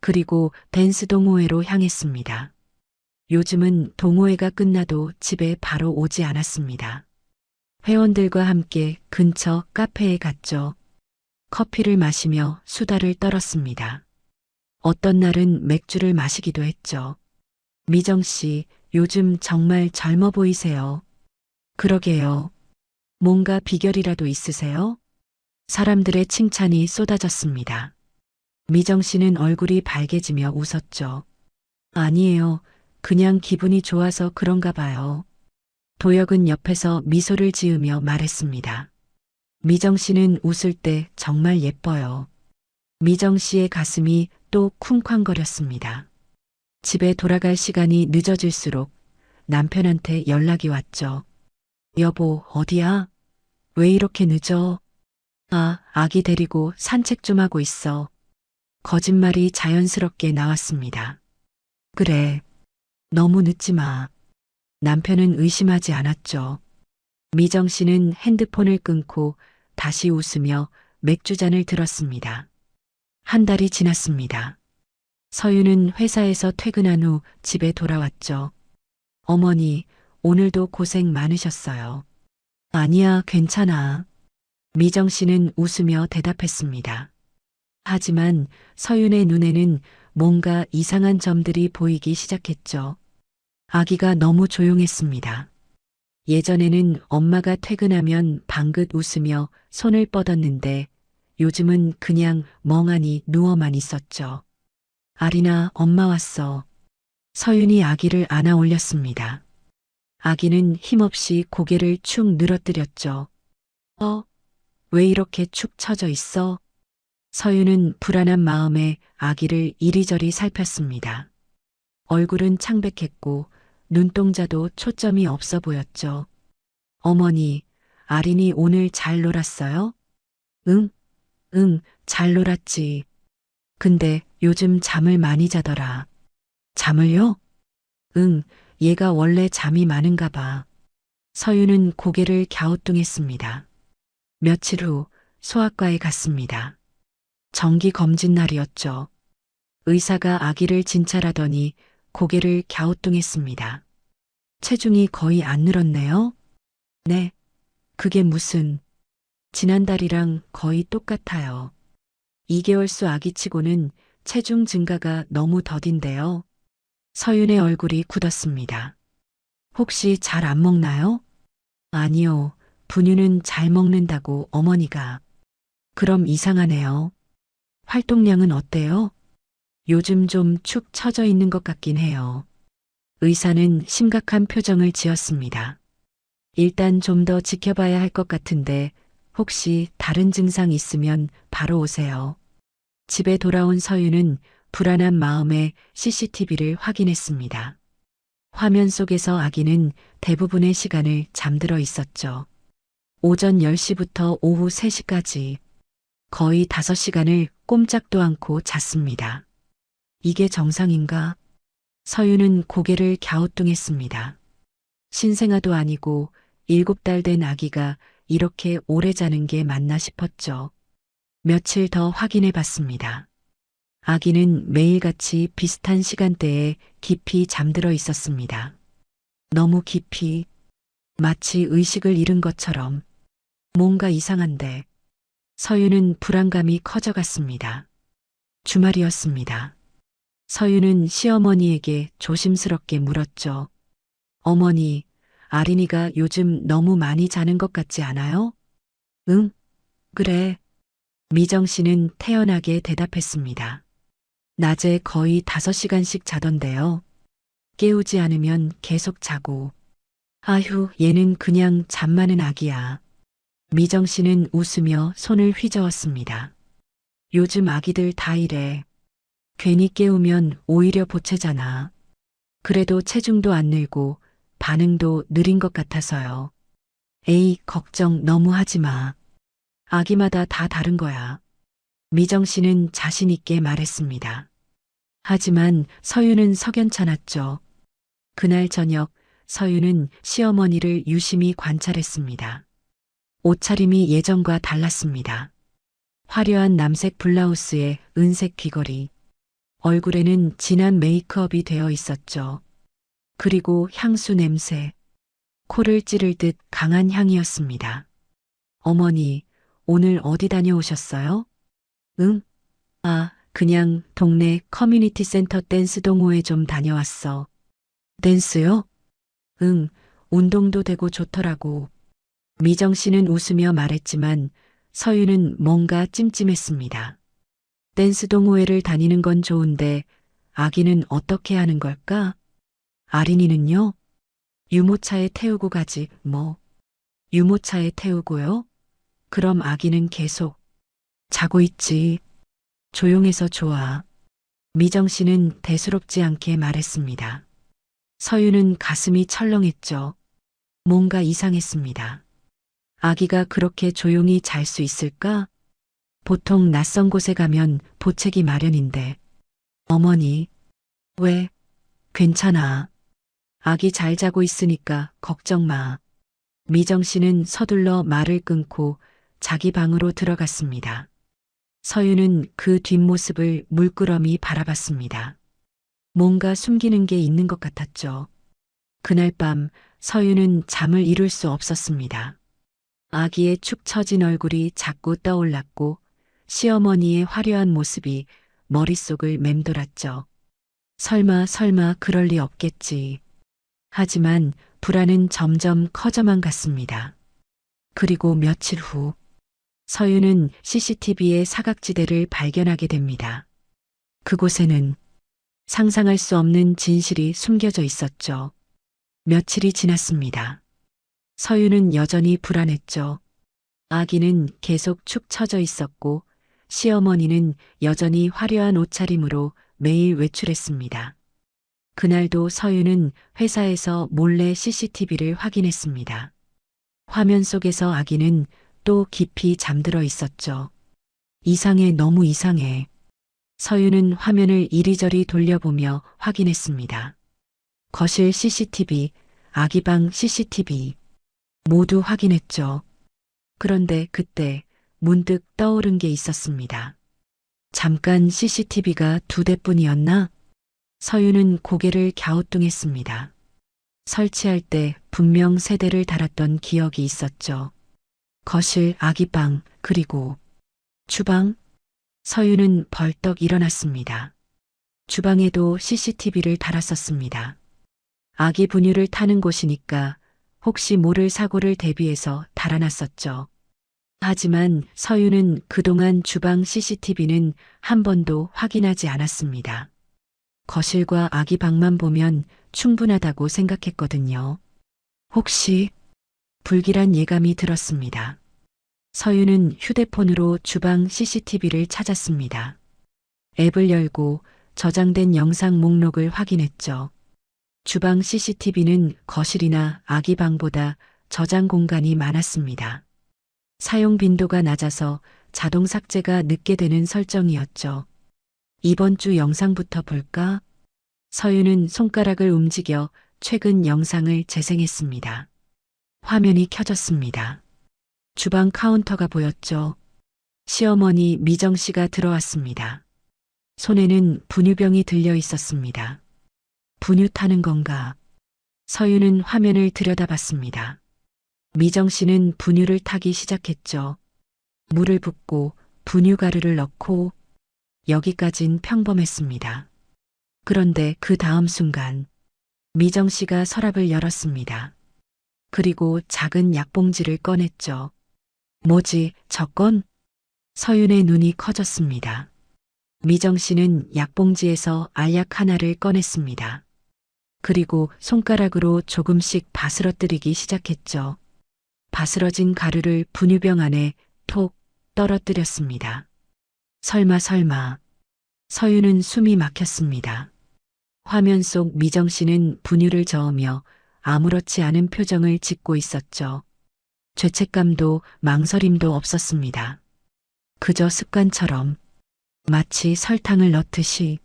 Speaker 2: 그리고 댄스 동호회로 향했습니다. 요즘은 동호회가 끝나도 집에 바로 오지 않았습니다. 회원들과 함께 근처 카페에 갔죠. 커피를 마시며 수다를 떨었습니다. 어떤 날은 맥주를 마시기도 했죠. 미정 씨, 요즘 정말 젊어 보이세요. 그러게요. 뭔가 비결이라도 있으세요? 사람들의 칭찬이 쏟아졌습니다. 미정 씨는 얼굴이 밝아지며 웃었죠. 아니에요. 그냥 기분이 좋아서 그런가 봐요. 도혁은 옆에서 미소를 지으며 말했습니다. 미정 씨는 웃을 때 정말 예뻐요. 미정 씨의 가슴이 또 쿵쾅거렸습니다. 집에 돌아갈 시간이 늦어질수록 남편한테 연락이 왔죠. 여보, 어디야? 왜 이렇게 늦어? 아, 아기 데리고 산책 좀 하고 있어. 거짓말이 자연스럽게 나왔습니다. 그래, 너무 늦지 마. 남편은 의심하지 않았죠. 미정 씨는 핸드폰을 끊고 다시 웃으며 맥주잔을 들었습니다. 한 달이 지났습니다. 서유는 회사에서 퇴근한 후 집에 돌아왔죠. 어머니, 오늘도 고생 많으셨어요. 아니야, 괜찮아. 미정 씨는 웃으며 대답했습니다. 하지만 서윤의 눈에는 뭔가 이상한 점들이 보이기 시작했죠. 아기가 너무 조용했습니다. 예전에는 엄마가 퇴근하면 방긋 웃으며 손을 뻗었는데 요즘은 그냥 멍하니 누워만 있었죠. 아리나, 엄마 왔어. 서윤이 아기를 안아 올렸습니다. 아기는 힘없이 고개를 축 늘어뜨렸죠. 왜 이렇게 축 처져 있어? 서윤은 불안한 마음에 아기를 이리저리 살폈습니다. 얼굴은 창백했고 눈동자도 초점이 없어 보였죠. 어머니, 아린이 오늘 잘 놀았어요? 응, 응, 잘 놀았지. 근데 요즘 잠을 많이 자더라. 잠을요? 응, 얘가 원래 잠이 많은가 봐. 서윤은 고개를 갸우뚱했습니다. 며칠 후 소아과에 갔습니다. 정기 검진 날이었죠. 의사가 아기를 진찰하더니 고개를 갸우뚱했습니다. 체중이 거의 안 늘었네요? 네, 그게 무슨, 지난달이랑 거의 똑같아요. 2개월수 아기치고는 체중 증가가 너무 더딘데요. 서윤의 얼굴이 굳었습니다. 혹시 잘 안 먹나요? 아니요, 분유는 잘 먹는다고 어머니가. 그럼 이상하네요. 활동량은 어때요? 요즘 좀 축 처져 있는 것 같긴 해요. 의사는 심각한 표정을 지었습니다. 일단 좀 더 지켜봐야 할 것 같은데 혹시 다른 증상 있으면 바로 오세요. 집에 돌아온 서유는 불안한 마음에 CCTV를 확인했습니다. 화면 속에서 아기는 대부분의 시간을 잠들어 있었죠. 오전 10시부터 오후 3시까지 거의 5시간을 꼼짝도 않고 잤습니다. 이게 정상인가? 서유는 고개를 갸우뚱했습니다. 신생아도 아니고 7달 된 아기가 이렇게 오래 자는 게 맞나 싶었죠. 며칠 더 확인해 봤습니다. 아기는 매일같이 비슷한 시간대에 깊이 잠들어 있었습니다. 너무 깊이, 마치 의식을 잃은 것처럼. 뭔가 이상한데 서유는 불안감이 커져갔습니다. 주말이었습니다. 서유는 시어머니에게 조심스럽게 물었죠. 어머니, 아린이가 요즘 너무 많이 자는 것 같지 않아요? 응, 그래. 미정 씨는 태연하게 대답했습니다. 낮에 거의 5시간씩 자던데요. 깨우지 않으면 계속 자고. 아휴, 얘는 그냥 잠 많은 아기야. 미정 씨는 웃으며 손을 휘저었습니다. 요즘 아기들 다 이래. 괜히 깨우면 오히려 보채잖아. 그래도 체중도 안 늘고 반응도 느린 것 같아서요. 에이, 걱정 너무 하지 마. 아기마다 다 다른 거야. 미정 씨는 자신 있게 말했습니다. 하지만 서유는 석연찮았죠. 그날 저녁 서유는 시어머니를 유심히 관찰했습니다. 옷차림이 예전과 달랐습니다. 화려한 남색 블라우스에 은색 귀걸이. 얼굴에는 진한 메이크업이 되어 있었죠. 그리고 향수 냄새. 코를 찌를 듯 강한 향이었습니다. 어머니, 오늘 어디 다녀오셨어요? 응? 아, 그냥 동네 커뮤니티 센터 댄스 동호회 좀 다녀왔어. 댄스요? 응, 운동도 되고 좋더라고. 미정 씨는 웃으며 말했지만 서유는 뭔가 찜찜했습니다. 댄스 동호회를 다니는 건 좋은데 아기는 어떻게 하는 걸까? 아린이는요? 유모차에 태우고 가지, 뭐. 유모차에 태우고요? 그럼 아기는 계속 자고 있지. 조용해서 좋아. 미정 씨는 대수롭지 않게 말했습니다. 서유는 가슴이 철렁했죠. 뭔가 이상했습니다. 아기가 그렇게 조용히 잘 수 있을까? 보통 낯선 곳에 가면 보채기 마련인데. 어머니, 왜? 괜찮아. 아기 잘 자고 있으니까 걱정 마. 미정 씨는 서둘러 말을 끊고 자기 방으로 들어갔습니다. 서유는 그 뒷모습을 물끄러미 바라봤습니다. 뭔가 숨기는 게 있는 것 같았죠. 그날 밤 서유는 잠을 이룰 수 없었습니다. 아기의 축 처진 얼굴이 자꾸 떠올랐고 시어머니의 화려한 모습이 머릿속을 맴돌았죠. 설마 그럴 리 없겠지. 하지만 불안은 점점 커져만 갔습니다. 그리고 며칠 후 서유는 CCTV의 사각지대를 발견하게 됩니다. 그곳에는 상상할 수 없는 진실이 숨겨져 있었죠. 며칠이 지났습니다. 서유는 여전히 불안했죠. 아기는 계속 축 처져 있었고 시어머니는 여전히 화려한 옷차림으로 매일 외출했습니다. 그날도 서유는 회사에서 몰래 CCTV를 확인했습니다. 화면 속에서 아기는 또 깊이 잠들어 있었죠. 이상해, 너무 이상해. 서유는 화면을 이리저리 돌려보며 확인했습니다. 거실 CCTV, 아기방 CCTV 모두 확인했죠. 그런데 그때 문득 떠오른 게 있었습니다. 잠깐 CCTV가 2대뿐이었나? 서유는 고개를 갸우뚱했습니다. 설치할 때 분명 3대를 달았던 기억이 있었죠. 거실, 아기방, 그리고 주방? 서유는 벌떡 일어났습니다. 주방에도 CCTV를 달았었습니다. 아기 분유를 타는 곳이니까 혹시 모를 사고를 대비해서 달아놨었죠. 하지만 서유는 그동안 주방 CCTV는 한 번도 확인하지 않았습니다. 거실과 아기 방만 보면 충분하다고 생각했거든요. 혹시 불길한 예감이 들었습니다. 서유는 휴대폰으로 주방 CCTV를 찾았습니다. 앱을 열고 저장된 영상 목록을 확인했죠. 주방 CCTV는 거실이나 아기 방보다 저장 공간이 많았습니다. 사용 빈도가 낮아서 자동 삭제가 늦게 되는 설정이었죠. 이번 주 영상부터 볼까? 서유는 손가락을 움직여 최근 영상을 재생했습니다. 화면이 켜졌습니다. 주방 카운터가 보였죠. 시어머니 미정 씨가 들어왔습니다. 손에는 분유병이 들려 있었습니다. 분유 타는 건가? 서유는 화면을 들여다봤습니다. 미정 씨는 분유를 타기 시작했죠. 물을 붓고 분유 가루를 넣고 여기까진 평범했습니다. 그런데 그 다음 순간 미정 씨가 서랍을 열었습니다. 그리고 작은 약봉지를 꺼냈죠. 뭐지, 저 건? 서윤의 눈이 커졌습니다. 미정 씨는 약봉지에서 알약 하나를 꺼냈습니다. 그리고 손가락으로 조금씩 바스러뜨리기 시작했죠. 바스러진 가루를 분유병 안에 톡 떨어뜨렸습니다. 설마. 서유는 숨이 막혔습니다. 화면 속 미정 씨는 분유를 저으며 아무렇지 않은 표정을 짓고 있었죠. 죄책감도 망설임도 없었습니다. 그저 습관처럼 마치 설탕을 넣듯이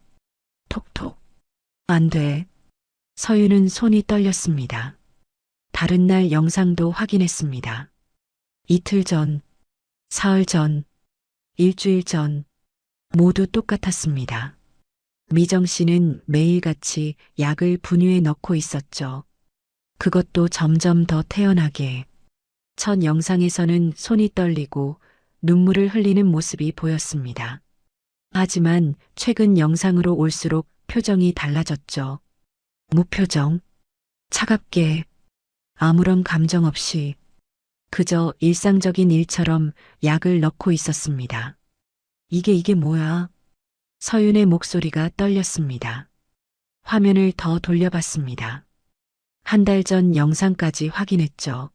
Speaker 2: 톡톡. 안 돼. 서유는 손이 떨렸습니다. 다른 날 영상도 확인했습니다. 이틀 전, 사흘 전, 일주일 전 모두 똑같았습니다. 미정 씨는 매일같이 약을 분유에 넣고 있었죠. 그것도 점점 더 태연하게. 첫 영상에서는 손이 떨리고 눈물을 흘리는 모습이 보였습니다. 하지만 최근 영상으로 올수록 표정이 달라졌죠. 무표정, 차갑게, 아무런 감정 없이 그저 일상적인 일처럼 약을 넣고 있었습니다. 이게 뭐야? 서윤의 목소리가 떨렸습니다. 화면을 더 돌려봤습니다. 한 달 전 영상까지 확인했죠.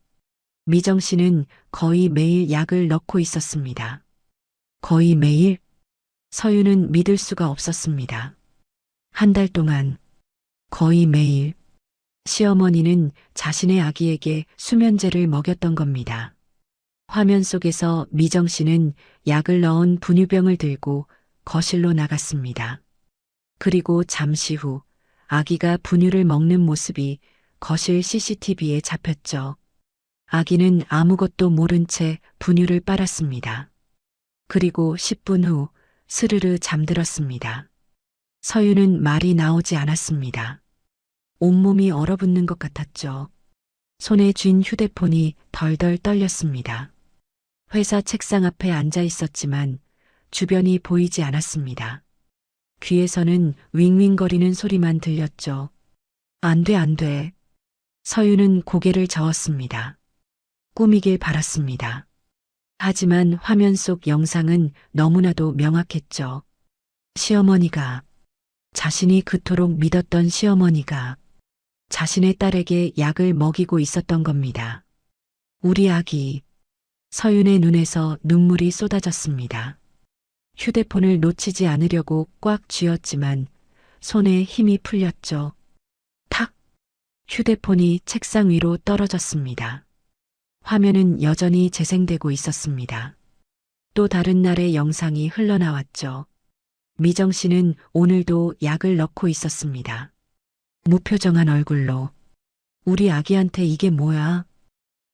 Speaker 2: 미정 씨는 거의 매일 약을 넣고 있었습니다. 거의 매일? 서윤은 믿을 수가 없었습니다. 한 달 동안 거의 매일 시어머니는 자신의 아기에게 수면제를 먹였던 겁니다. 화면 속에서 미정 씨는 약을 넣은 분유병을 들고 거실로 나갔습니다. 그리고 잠시 후 아기가 분유를 먹는 모습이 거실 CCTV에 잡혔죠. 아기는 아무것도 모른 채 분유를 빨았습니다. 그리고 10분 후 스르르 잠들었습니다. 서윤은 말이 나오지 않았습니다. 온몸이 얼어붙는 것 같았죠. 손에 쥔 휴대폰이 덜덜 떨렸습니다. 회사 책상 앞에 앉아 있었지만 주변이 보이지 않았습니다. 귀에서는 윙윙거리는 소리만 들렸죠. 안 돼, 안 돼. 서윤은 고개를 저었습니다. 꿈이길 바랐습니다. 하지만 화면 속 영상은 너무나도 명확했죠. 시어머니가, 자신이 그토록 믿었던 시어머니가 자신의 딸에게 약을 먹이고 있었던 겁니다. 우리 아기. 서윤의 눈에서 눈물이 쏟아졌습니다. 휴대폰을 놓치지 않으려고 꽉 쥐었지만 손에 힘이 풀렸죠. 탁! 휴대폰이 책상 위로 떨어졌습니다. 화면은 여전히 재생되고 있었습니다. 또 다른 날의 영상이 흘러나왔죠. 미정 씨는 오늘도 약을 넣고 있었습니다. 무표정한 얼굴로. 우리 아기한테 이게 뭐야?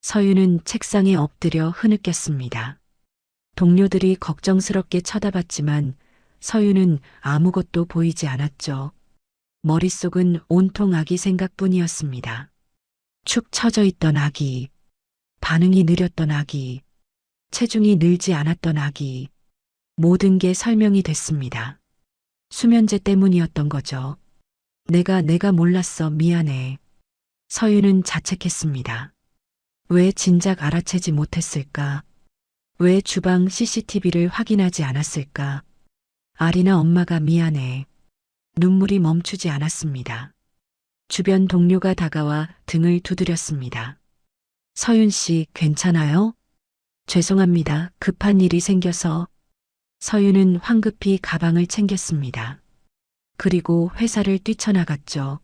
Speaker 2: 서윤은 책상에 엎드려 흐느꼈습니다. 동료들이 걱정스럽게 쳐다봤지만 서윤은 아무것도 보이지 않았죠. 머릿속은 온통 아기 생각뿐이었습니다. 축 처져 있던 아기, 반응이 느렸던 아기, 체중이 늘지 않았던 아기, 모든 게 설명이 됐습니다. 수면제 때문이었던 거죠. 내가 몰랐어, 미안해. 서윤은 자책했습니다. 왜 진작 알아채지 못했을까? 왜 주방 CCTV를 확인하지 않았을까? 아리나 엄마가 미안해. 눈물이 멈추지 않았습니다. 주변 동료가 다가와 등을 두드렸습니다. 서윤 씨, 괜찮아요? 죄송합니다. 급한 일이 생겨서. 서윤은 황급히 가방을 챙겼습니다. 그리고 회사를 뛰쳐나갔죠.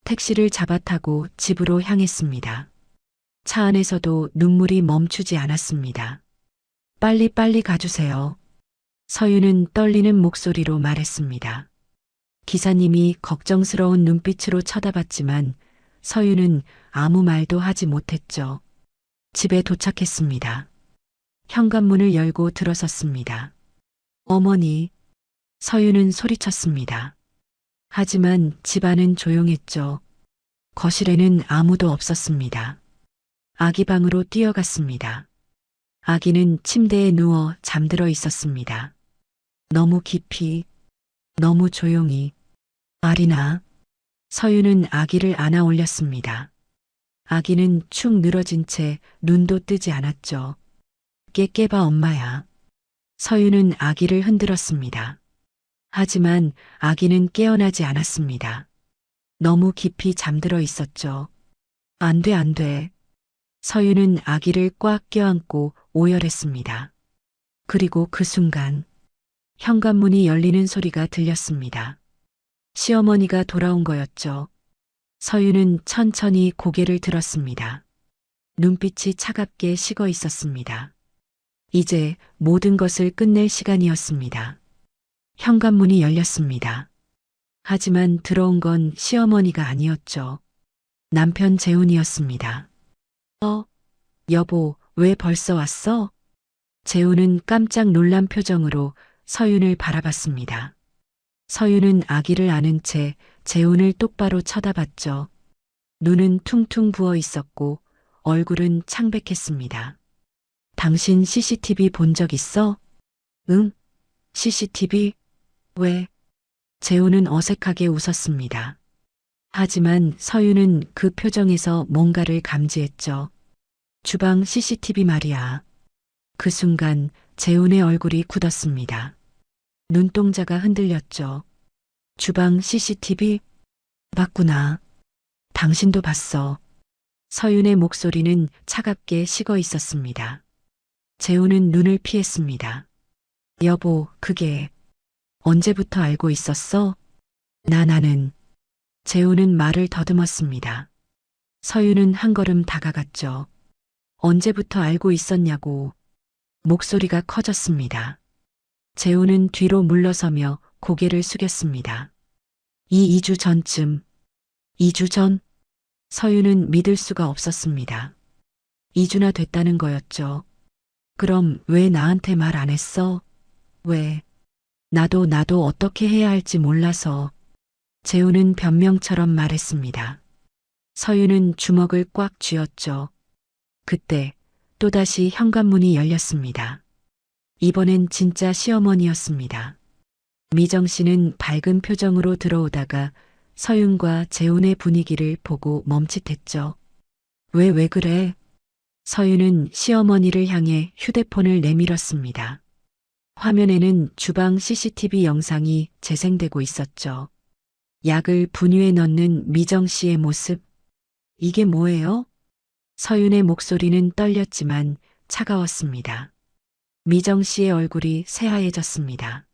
Speaker 2: 택시를 잡아타고 집으로 향했습니다. 차 안에서도 눈물이 멈추지 않았습니다. 빨리 가주세요. 서윤은 떨리는 목소리로 말했습니다. 기사님이 걱정스러운 눈빛으로 쳐다봤지만 서윤은 아무 말도 하지 못했죠. 집에 도착했습니다. 현관문을 열고 들어섰습니다. 어머니, 서윤은 소리쳤습니다. 하지만 집안은 조용했죠. 거실에는 아무도 없었습니다. 아기 방으로 뛰어갔습니다. 아기는 침대에 누워 잠들어 있었습니다. 너무 깊이, 너무 조용히. 아리나. 서윤은 아기를 안아 올렸습니다. 아기는 축 늘어진 채 눈도 뜨지 않았죠. 깨봐 엄마야. 서윤은 아기를 흔들었습니다. 하지만 아기는 깨어나지 않았습니다. 너무 깊이 잠들어 있었죠. 안 돼. 서윤은 아기를 꽉 껴안고 오열했습니다. 그리고 그 순간 현관문이 열리는 소리가 들렸습니다. 시어머니가 돌아온 거였죠. 서윤은 천천히 고개를 들었습니다. 눈빛이 차갑게 식어 있었습니다. 이제 모든 것을 끝낼 시간이었습니다. 현관문이 열렸습니다. 하지만 들어온 건 시어머니가 아니었죠. 남편 재훈이었습니다. 여보, 왜 벌써 왔어? 재훈은 깜짝 놀란 표정으로 서윤을 바라봤습니다. 서윤은 아기를 안은 채 재훈을 똑바로 쳐다봤죠. 눈은 퉁퉁 부어 있었고 얼굴은 창백했습니다. 당신 CCTV 본 적 있어? 응? CCTV? 왜? 재우는 어색하게 웃었습니다. 하지만 서윤은 그 표정에서 뭔가를 감지했죠. 주방 CCTV 말이야. 그 순간 재훈의 얼굴이 굳었습니다. 눈동자가 흔들렸죠. 주방 CCTV? 봤구나. 당신도 봤어. 서윤의 목소리는 차갑게 식어 있었습니다. 재훈은 눈을 피했습니다. 여보, 그게 언제부터 알고 있었어? 나는. 재훈은 말을 더듬었습니다. 서윤은 한 걸음 다가갔죠. 언제부터 알고 있었냐고. 목소리가 커졌습니다. 재훈은 뒤로 물러서며 고개를 숙였습니다. 2주 전쯤. 2주 전? 서윤은 믿을 수가 없었습니다. 2주나 됐다는 거였죠. 그럼 왜 나한테 말 안 했어? 왜? 나도 어떻게 해야 할지 몰라서. 재훈은 변명처럼 말했습니다. 서윤은 주먹을 꽉 쥐었죠. 그때 또다시 현관문이 열렸습니다. 이번엔 진짜 시어머니였습니다. 미정 씨는 밝은 표정으로 들어오다가 서윤과 재훈의 분위기를 보고 멈칫했죠. 왜 그래? 서윤은 시어머니를 향해 휴대폰을 내밀었습니다. 화면에는 주방 CCTV 영상이 재생되고 있었죠. 약을 분유에 넣는 미정 씨의 모습. 이게 뭐예요? 서윤의 목소리는 떨렸지만 차가웠습니다. 미정 씨의 얼굴이 새하얘졌습니다.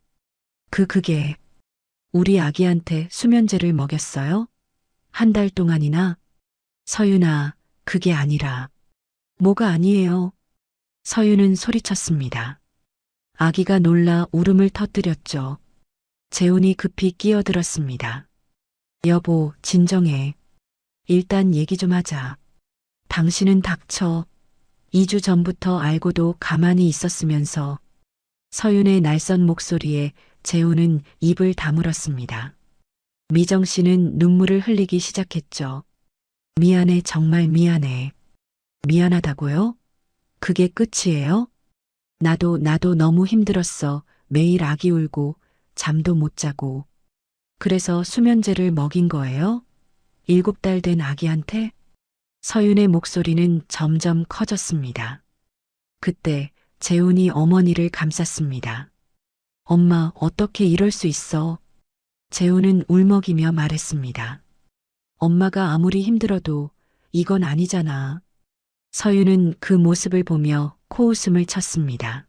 Speaker 2: 그게 우리 아기한테 수면제를 먹였어요? 한 달 동안이나? 서윤아, 그게 아니라. 뭐가 아니에요? 서윤은 소리쳤습니다. 아기가 놀라 울음을 터뜨렸죠. 재훈이 급히 끼어들었습니다. 여보, 진정해. 일단 얘기 좀 하자. 당신은 닥쳐. 2주 전부터 알고도 가만히 있었으면서. 서윤의 날선 목소리에 재훈은 입을 다물었습니다. 미정 씨는 눈물을 흘리기 시작했죠. 미안해, 정말 미안해. 미안하다고요? 그게 끝이에요? 나도 너무 힘들었어. 매일 아기 울고 잠도 못 자고. 그래서 수면제를 먹인 거예요? 7달 된 아기한테? 서윤의 목소리는 점점 커졌습니다. 그때 재훈이 어머니를 감쌌습니다. 엄마, 어떻게 이럴 수 있어? 재훈은 울먹이며 말했습니다. 엄마가 아무리 힘들어도 이건 아니잖아. 서윤은 그 모습을 보며 코웃음을 쳤습니다.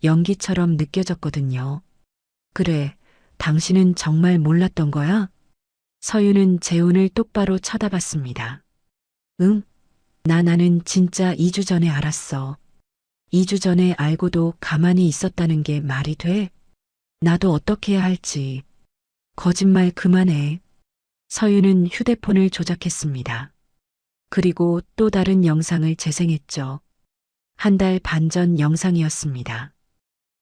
Speaker 2: 연기처럼 느껴졌거든요. 그래, 당신은 정말 몰랐던 거야? 서윤은 재훈을 똑바로 쳐다봤습니다. 응? 나는 진짜 2주 전에 알았어. 2주 전에 알고도 가만히 있었다는 게 말이 돼? 나도 어떻게 해야 할지. 거짓말 그만해. 서윤은 휴대폰을 조작했습니다. 그리고 또 다른 영상을 재생했죠. 한 달 반 전 영상이었습니다.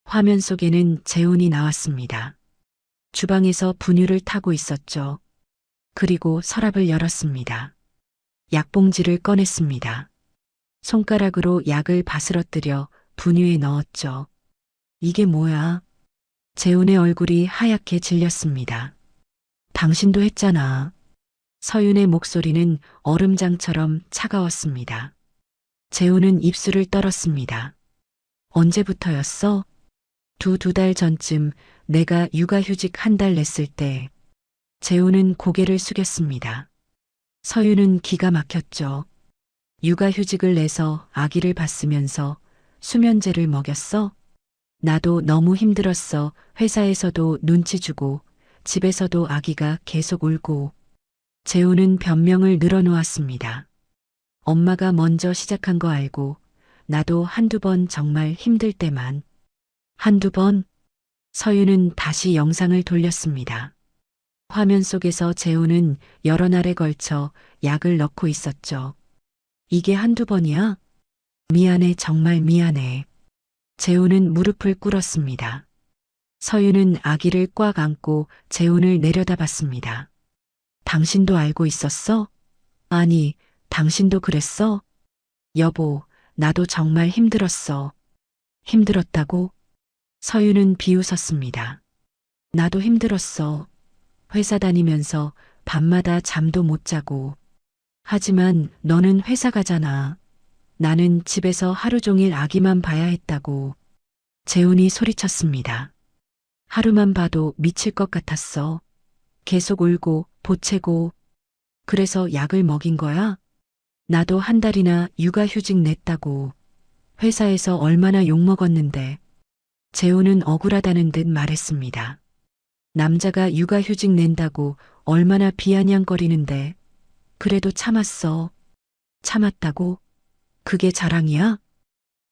Speaker 2: 화면 속에는 재훈이 나왔습니다. 주방에서 분유를 타고 있었죠. 그리고 서랍을 열었습니다. 약봉지를 꺼냈습니다. 손가락으로 약을 바스러뜨려 분유에 넣었죠. 이게 뭐야? 재훈의 얼굴이 하얗게 질렸습니다. 당신도 했잖아. 서윤의 목소리는 얼음장처럼 차가웠습니다. 재훈은 입술을 떨었습니다. 언제부터였어? 두 달 전쯤 내가 육아휴직 한 달 냈을 때. 재훈은 고개를 숙였습니다. 서윤은 기가 막혔죠. 육아휴직을 내서 아기를 봤으면서 수면제를 먹였어? 나도 너무 힘들었어. 회사에서도 눈치 주고 집에서도 아기가 계속 울고. 재훈은 변명을 늘어놓았습니다. 엄마가 먼저 시작한 거 알고 나도 한두 번 정말 힘들 때만. 한두 번? 서윤은 다시 영상을 돌렸습니다. 화면 속에서 재훈은 여러 날에 걸쳐 약을 넣고 있었죠. 이게 한두 번이야? 미안해, 정말 미안해. 재훈은 무릎을 꿇었습니다. 서윤은 아기를 꽉 안고 재훈을 내려다봤습니다. 당신도 알고 있었어? 아니, 당신도 그랬어? 여보, 나도 정말 힘들었어. 힘들었다고? 서윤은 비웃었습니다. 나도 힘들었어. 회사 다니면서 밤마다 잠도 못 자고. 하지만 너는 회사 가잖아. 나는 집에서 하루 종일 아기만 봐야 했다고. 재훈이 소리쳤습니다. 하루만 봐도 미칠 것 같았어. 계속 울고 보채고. 그래서 약을 먹인 거야? 나도 한 달이나 육아휴직 냈다고. 회사에서 얼마나 욕먹었는데. 재훈은 억울하다는 듯 말했습니다. 남자가 육아휴직 낸다고 얼마나 비아냥거리는데. 그래도 참았어. 참았다고? 그게 자랑이야?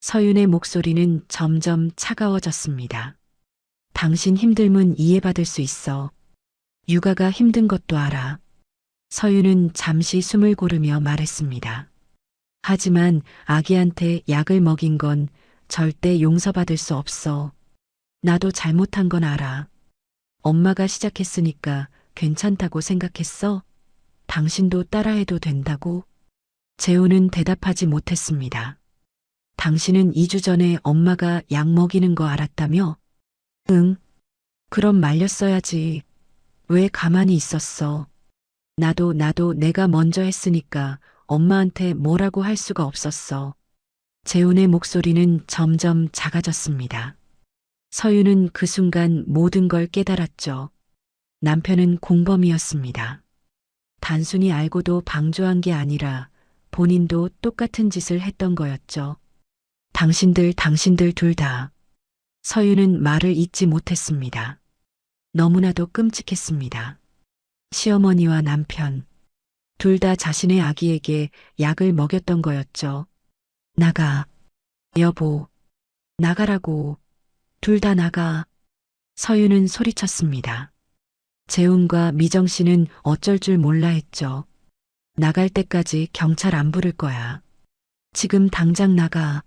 Speaker 2: 서윤의 목소리는 점점 차가워졌습니다. 당신 힘듦은 이해받을 수 있어. 육아가 힘든 것도 알아. 서윤은 잠시 숨을 고르며 말했습니다. 하지만 아기한테 약을 먹인 건 절대 용서받을 수 없어. 나도 잘못한 건 알아. 엄마가 시작했으니까 괜찮다고 생각했어? 당신도 따라해도 된다고? 재훈은 대답하지 못했습니다. 당신은 2주 전에 엄마가 약 먹이는 거 알았다며? 응. 그럼 말렸어야지. 왜 가만히 있었어? 나도 내가 먼저 했으니까 엄마한테 뭐라고 할 수가 없었어. 재훈의 목소리는 점점 작아졌습니다. 서윤은 그 순간 모든 걸 깨달았죠. 남편은 공범이었습니다. 단순히 알고도 방조한 게 아니라 본인도 똑같은 짓을 했던 거였죠. 당신들 둘 다. 서윤은 말을 잇지 못했습니다. 너무나도 끔찍했습니다. 시어머니와 남편, 둘 다 자신의 아기에게 약을 먹였던 거였죠. 나가. 여보. 나가라고. 둘 다 나가. 서윤은 소리쳤습니다. 재훈과 미정 씨는 어쩔 줄 몰라 했죠. 나갈 때까지 경찰 안 부를 거야. 지금 당장 나가.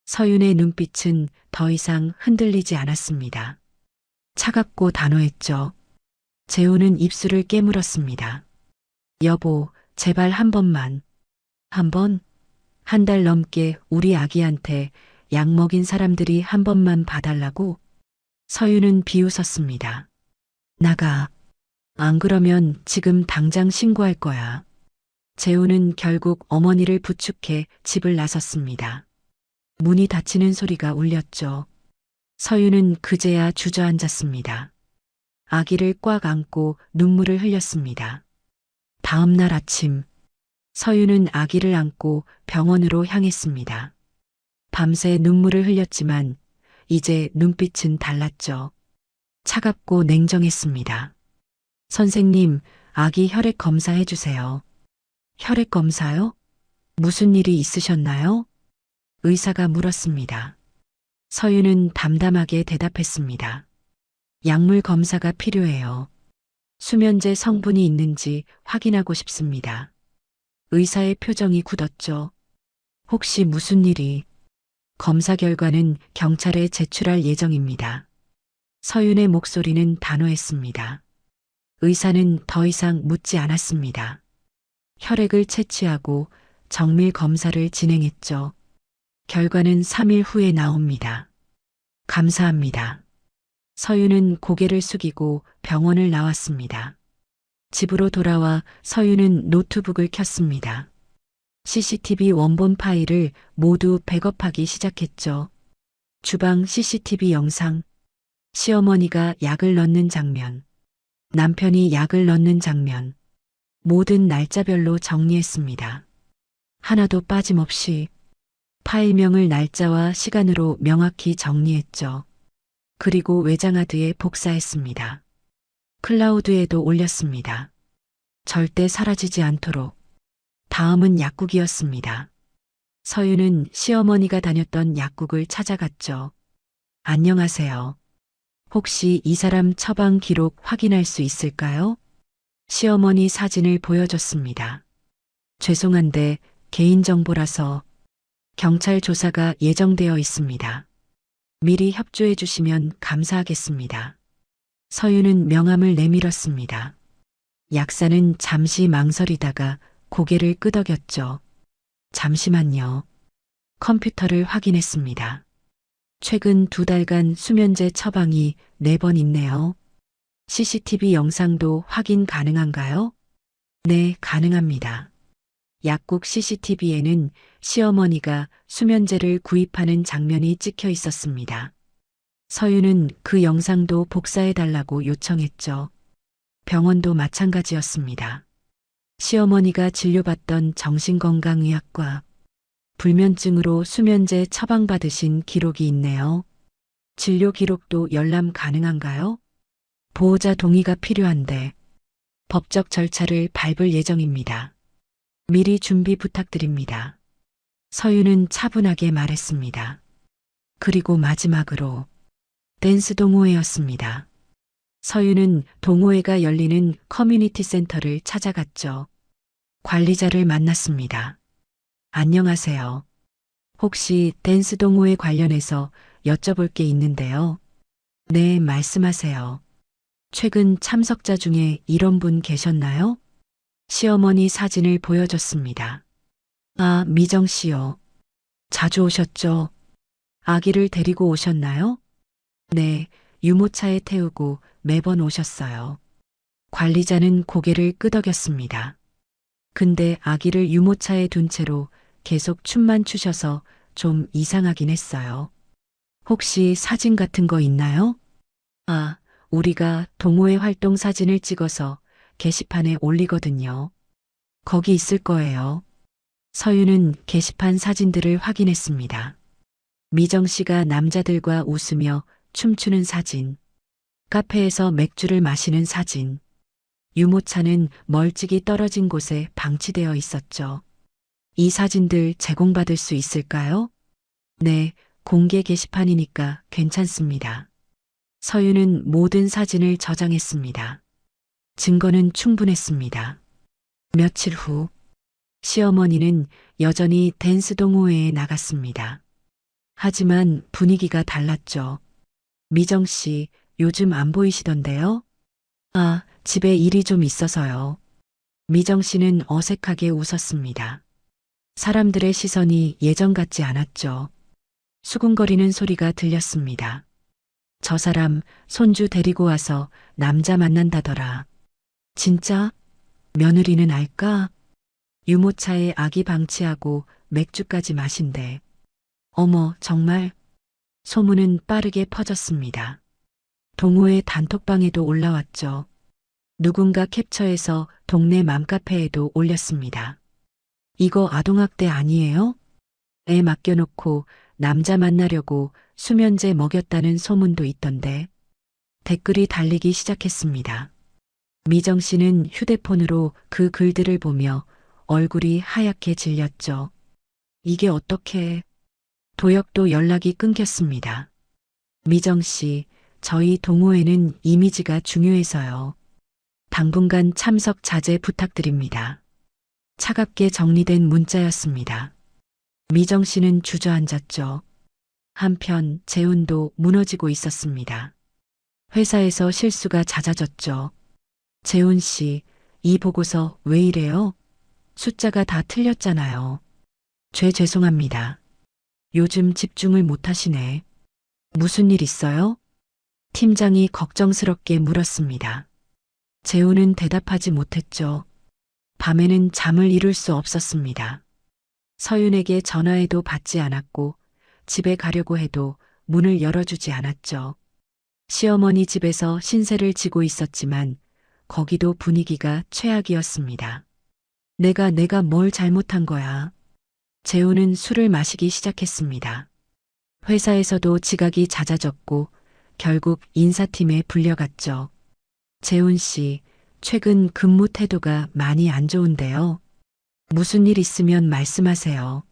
Speaker 2: 서윤의 눈빛은 더 이상 흔들리지 않았습니다. 차갑고 단호했죠. 재훈은 입술을 깨물었습니다. 여보, 제발 한 번만. 한 번? 한 달 넘게 우리 아기한테 약 먹인 사람들이 한 번만 봐달라고? 서윤은 비웃었습니다. 나가. 안 그러면 지금 당장 신고할 거야. 재훈은 결국 어머니를 부축해 집을 나섰습니다. 문이 닫히는 소리가 울렸죠. 서윤은 그제야 주저앉았습니다. 아기를 꽉 안고 눈물을 흘렸습니다. 다음 날 아침, 서윤은 아기를 안고 병원으로 향했습니다. 밤새 눈물을 흘렸지만 이제 눈빛은 달랐죠. 차갑고 냉정했습니다. 선생님, 아기 혈액 검사해 주세요. 혈액 검사요? 무슨 일이 있으셨나요? 의사가 물었습니다. 서윤은 담담하게 대답했습니다. 약물 검사가 필요해요. 수면제 성분이 있는지 확인하고 싶습니다. 의사의 표정이 굳었죠. 혹시 무슨 일이? 검사 결과는 경찰에 제출할 예정입니다. 서윤의 목소리는 단호했습니다. 의사는 더 이상 묻지 않았습니다. 혈액을 채취하고 정밀 검사를 진행했죠. 결과는 3일 후에 나옵니다. 감사합니다. 서윤은 고개를 숙이고 병원을 나왔습니다. 집으로 돌아와 서윤은 노트북을 켰습니다. CCTV 원본 파일을 모두 백업하기 시작했죠. 주방 CCTV 영상, 시어머니가 약을 넣는 장면, 남편이 약을 넣는 장면, 모든 날짜별로 정리했습니다. 하나도 빠짐없이 파일명을 날짜와 시간으로 명확히 정리했죠. 그리고 외장하드에 복사했습니다. 클라우드에도 올렸습니다. 절대 사라지지 않도록. 다음은 약국이었습니다. 서윤은 시어머니가 다녔던 약국을 찾아갔죠. 안녕하세요. 혹시 이 사람 처방 기록 확인할 수 있을까요? 시어머니 사진을 보여줬습니다. 죄송한데 개인정보라서 경찰 조사가 예정되어 있습니다. 미리 협조해 주시면 감사하겠습니다. 서윤은 명함을 내밀었습니다. 약사는 잠시 망설이다가 고개를 끄덕였죠. 잠시만요. 컴퓨터를 확인했습니다. 최근 2달간 수면제 처방이 4번 있네요. CCTV 영상도 확인 가능한가요? 네, 가능합니다. 약국 CCTV에는 시어머니가 수면제를 구입하는 장면이 찍혀 있었습니다. 서윤은 그 영상도 복사해달라고 요청했죠. 병원도 마찬가지였습니다. 시어머니가 진료받던 정신건강의학과 불면증으로 수면제 처방받으신 기록이 있네요. 진료 기록도 열람 가능한가요? 보호자 동의가 필요한데 법적 절차를 밟을 예정입니다. 미리 준비 부탁드립니다. 서윤은 차분하게 말했습니다. 그리고 마지막으로 댄스 동호회였습니다. 서윤은 동호회가 열리는 커뮤니티 센터를 찾아갔죠. 관리자를 만났습니다. 안녕하세요. 혹시 댄스 동호회 관련해서 여쭤볼 게 있는데요. 네, 말씀하세요. 최근 참석자 중에 이런 분 계셨나요? 시어머니 사진을 보여줬습니다. 아, 미정 씨요. 자주 오셨죠? 아기를 데리고 오셨나요? 네, 유모차에 태우고 매번 오셨어요. 관리자는 고개를 끄덕였습니다. 근데 아기를 유모차에 둔 채로 계속 춤만 추셔서 좀 이상하긴 했어요. 혹시 사진 같은 거 있나요? 아, 우리가 동호회 활동 사진을 찍어서 게시판에 올리거든요. 거기 있을 거예요. 서윤은 게시판 사진들을 확인했습니다. 미정 씨가 남자들과 웃으며 춤추는 사진, 카페에서 맥주를 마시는 사진, 유모차는 멀찍이 떨어진 곳에 방치되어 있었죠. 이 사진들 제공받을 수 있을까요? 네, 공개 게시판이니까 괜찮습니다. 서윤은 모든 사진을 저장했습니다. 증거는 충분했습니다. 며칠 후, 시어머니는 여전히 댄스 동호회에 나갔습니다. 하지만 분위기가 달랐죠. 미정 씨, 요즘 안 보이시던데요? 아, 집에 일이 좀 있어서요. 미정 씨는 어색하게 웃었습니다. 사람들의 시선이 예전 같지 않았죠. 수군거리는 소리가 들렸습니다. 저 사람 손주 데리고 와서 남자 만난다더라. 진짜? 며느리는 알까? 유모차에 아기 방치하고 맥주까지 마신대. 어머, 정말? 소문은 빠르게 퍼졌습니다. 동호회 단톡방에도 올라왔죠. 누군가 캡처해서 동네 맘카페에도 올렸습니다. 이거 아동학대 아니에요? 애 맡겨놓고 남자 만나려고 수면제 먹였다는 소문도 있던데. 댓글이 달리기 시작했습니다. 미정 씨는 휴대폰으로 그 글들을 보며 얼굴이 하얗게 질렸죠. 이게 어떻게... 도역도 연락이 끊겼습니다. 미정 씨, 저희 동호회는 이미지가 중요해서요. 당분간 참석 자제 부탁드립니다. 차갑게 정리된 문자였습니다. 미정 씨는 주저앉았죠. 한편 재훈도 무너지고 있었습니다. 회사에서 실수가 잦아졌죠. 재훈 씨, 이 보고서 왜 이래요? 숫자가 다 틀렸잖아요. 죄송합니다. 요즘 집중을 못 하시네. 무슨 일 있어요? 팀장이 걱정스럽게 물었습니다. 재훈은 대답하지 못했죠. 밤에는 잠을 이룰 수 없었습니다. 서윤에게 전화해도 받지 않았고 집에 가려고 해도 문을 열어주지 않았죠. 시어머니 집에서 신세를 지고 있었지만 거기도 분위기가 최악이었습니다. 내가 뭘 잘못한 거야. 재훈은 술을 마시기 시작했습니다. 회사에서도 지각이 잦아졌고 결국 인사팀에 불려갔죠. 재훈 씨, 최근 근무 태도가 많이 안 좋은데요. 무슨 일 있으면 말씀하세요.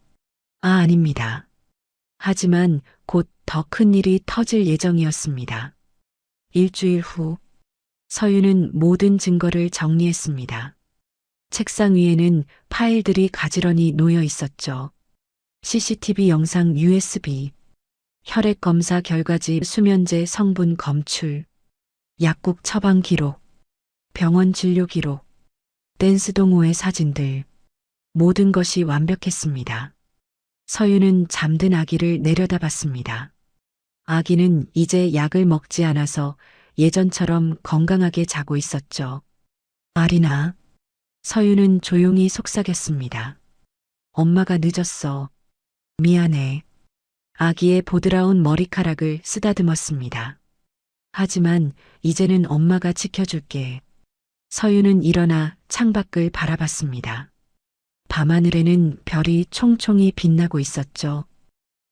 Speaker 2: 아, 아닙니다. 하지만 곧 더 큰 일이 터질 예정이었습니다. 일주일 후, 서윤은 모든 증거를 정리했습니다. 책상 위에는 파일들이 가지런히 놓여 있었죠. CCTV 영상 USB, 혈액 검사 결과지 수면제 성분 검출, 약국 처방 기록, 병원 진료 기록, 댄스 동호회 사진들, 모든 것이 완벽했습니다. 서윤은 잠든 아기를 내려다봤습니다. 아기는 이제 약을 먹지 않아서 예전처럼 건강하게 자고 있었죠. 아리나. 서유는 조용히 속삭였습니다. 엄마가 늦었어. 미안해. 아기의 보드라운 머리카락을 쓰다듬었습니다. 하지만 이제는 엄마가 지켜줄게. 서유는 일어나 창밖을 바라봤습니다. 밤하늘에는 별이 총총히 빛나고 있었죠.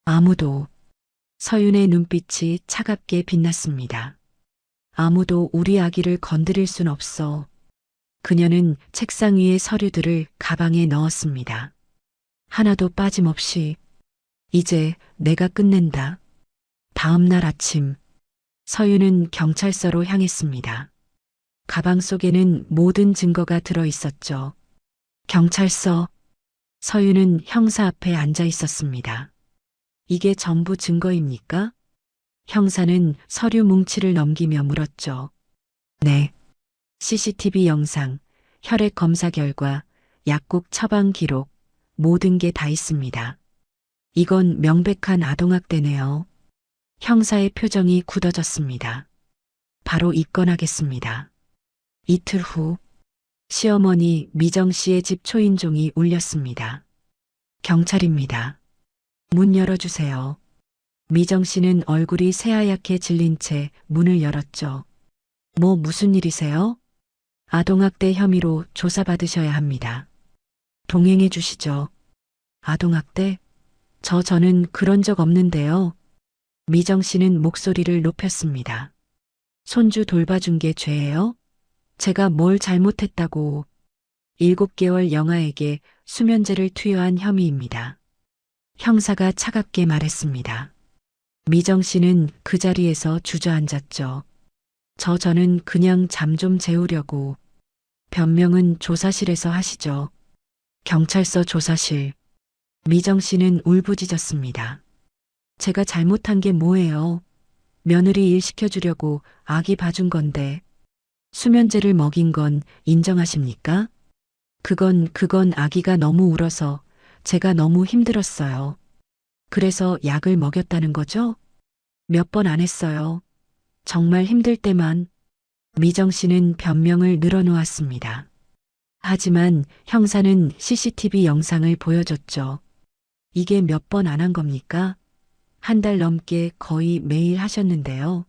Speaker 2: 아무도. 서윤의 눈빛이 차갑게 빛났습니다. 아무도 우리 아기를 건드릴 순 없어. 그녀는 책상 위의 서류들을 가방에 넣었습니다. 하나도 빠짐없이. 이제 내가 끝낸다. 다음 날 아침, 서윤은 경찰서로 향했습니다. 가방 속에는 모든 증거가 들어 있었죠. 경찰서. 서윤은 형사 앞에 앉아 있었습니다. 이게 전부 증거입니까? 형사는 서류 뭉치를 넘기며 물었죠. 네. CCTV 영상, 혈액 검사 결과, 약국 처방 기록, 모든 게 다 있습니다. 이건 명백한 아동학대네요. 형사의 표정이 굳어졌습니다. 바로 입건하겠습니다. 이틀 후, 시어머니 미정 씨의 집 초인종이 울렸습니다. 경찰입니다. 문 열어주세요. 미정 씨는 얼굴이 새하얗게 질린 채 문을 열었죠. 무슨 일이세요? 아동학대 혐의로 조사받으셔야 합니다. 동행해 주시죠. 아동학대? 저는 그런 적 없는데요. 미정 씨는 목소리를 높였습니다. 손주 돌봐준 게 죄예요? 제가 뭘 잘못했다고. 7개월 영아에게 수면제를 투여한 혐의입니다. 형사가 차갑게 말했습니다. 미정 씨는 그 자리에서 주저앉았죠. 저는 그냥 잠 좀 재우려고. 변명은 조사실에서 하시죠. 경찰서 조사실. 미정 씨는 울부짖었습니다. 제가 잘못한 게 뭐예요? 며느리 일 시켜주려고 아기 봐준 건데. 수면제를 먹인 건 인정하십니까? 그건 아기가 너무 울어서 제가 너무 힘들었어요. 그래서 약을 먹였다는 거죠? 몇 번 안 했어요. 정말 힘들 때만. 미정 씨는 변명을 늘어놓았습니다. 하지만 형사는 CCTV 영상을 보여줬죠. 이게 몇 번 안 한 겁니까? 1달 넘게 거의 매일 하셨는데요.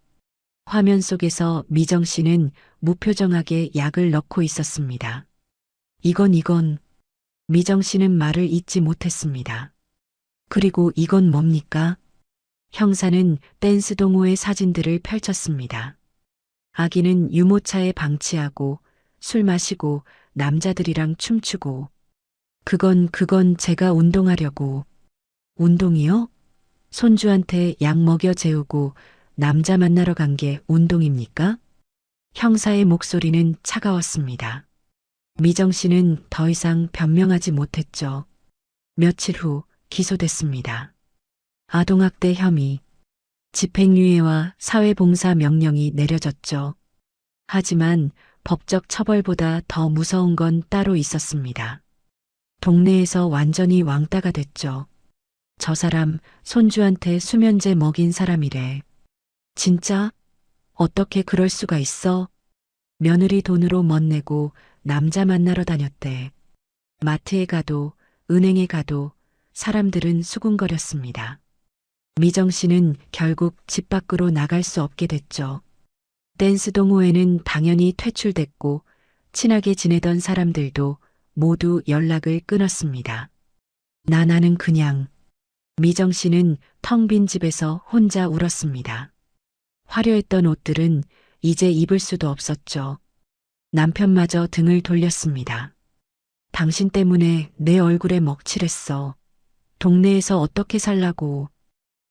Speaker 2: 화면 속에서 미정 씨는 무표정하게 약을 넣고 있었습니다. 이건. 미정 씨는 말을 잇지 못했습니다. 그리고 이건 뭡니까? 형사는 댄스 동호회 사진들을 펼쳤습니다. 아기는 유모차에 방치하고 술 마시고 남자들이랑 춤추고. 그건 제가 운동하려고. 운동이요? 손주한테 약 먹여 재우고 남자 만나러 간 게 운동입니까? 형사의 목소리는 차가웠습니다. 미정 씨는 더 이상 변명하지 못했죠. 며칠 후 기소됐습니다. 아동학대 혐의, 집행유예와 사회봉사 명령이 내려졌죠. 하지만 법적 처벌보다 더 무서운 건 따로 있었습니다. 동네에서 완전히 왕따가 됐죠. 저 사람 손주한테 수면제 먹인 사람이래. 진짜? 어떻게 그럴 수가 있어? 며느리 돈으로 멋내고 남자 만나러 다녔대. 마트에 가도 은행에 가도 사람들은 수군거렸습니다. 미정 씨는 결국 집 밖으로 나갈 수 없게 됐죠. 댄스 동호회는 당연히 퇴출됐고 친하게 지내던 사람들도 모두 연락을 끊었습니다. 나는 그냥. 미정 씨는 텅 빈 집에서 혼자 울었습니다. 화려했던 옷들은 이제 입을 수도 없었죠. 남편마저 등을 돌렸습니다. 당신 때문에 내 얼굴에 먹칠했어. 동네에서 어떻게 살라고.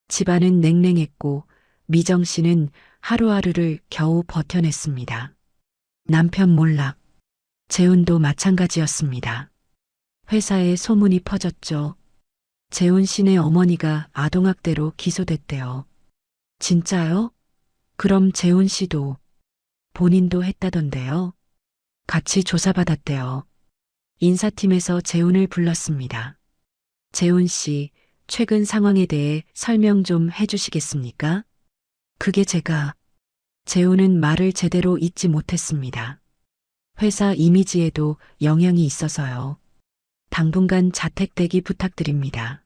Speaker 2: 집안은 냉랭했고 미정 씨는 하루하루를 겨우 버텨냈습니다. 남편 몰락. 재훈도 마찬가지였습니다. 회사에 소문이 퍼졌죠. 재훈 씨네 어머니가 아동학대로 기소됐대요. 진짜요? 그럼 재훈 씨도 본인도 했다던데요. 같이 조사받았대요. 인사팀에서 재훈을 불렀습니다. 재훈 씨, 최근 상황에 대해 설명 좀 해주시겠습니까? 그게 제가 재우는 말을 제대로 잇지 못했습니다. 회사 이미지에도 영향이 있어서요. 당분간 자택대기 부탁드립니다.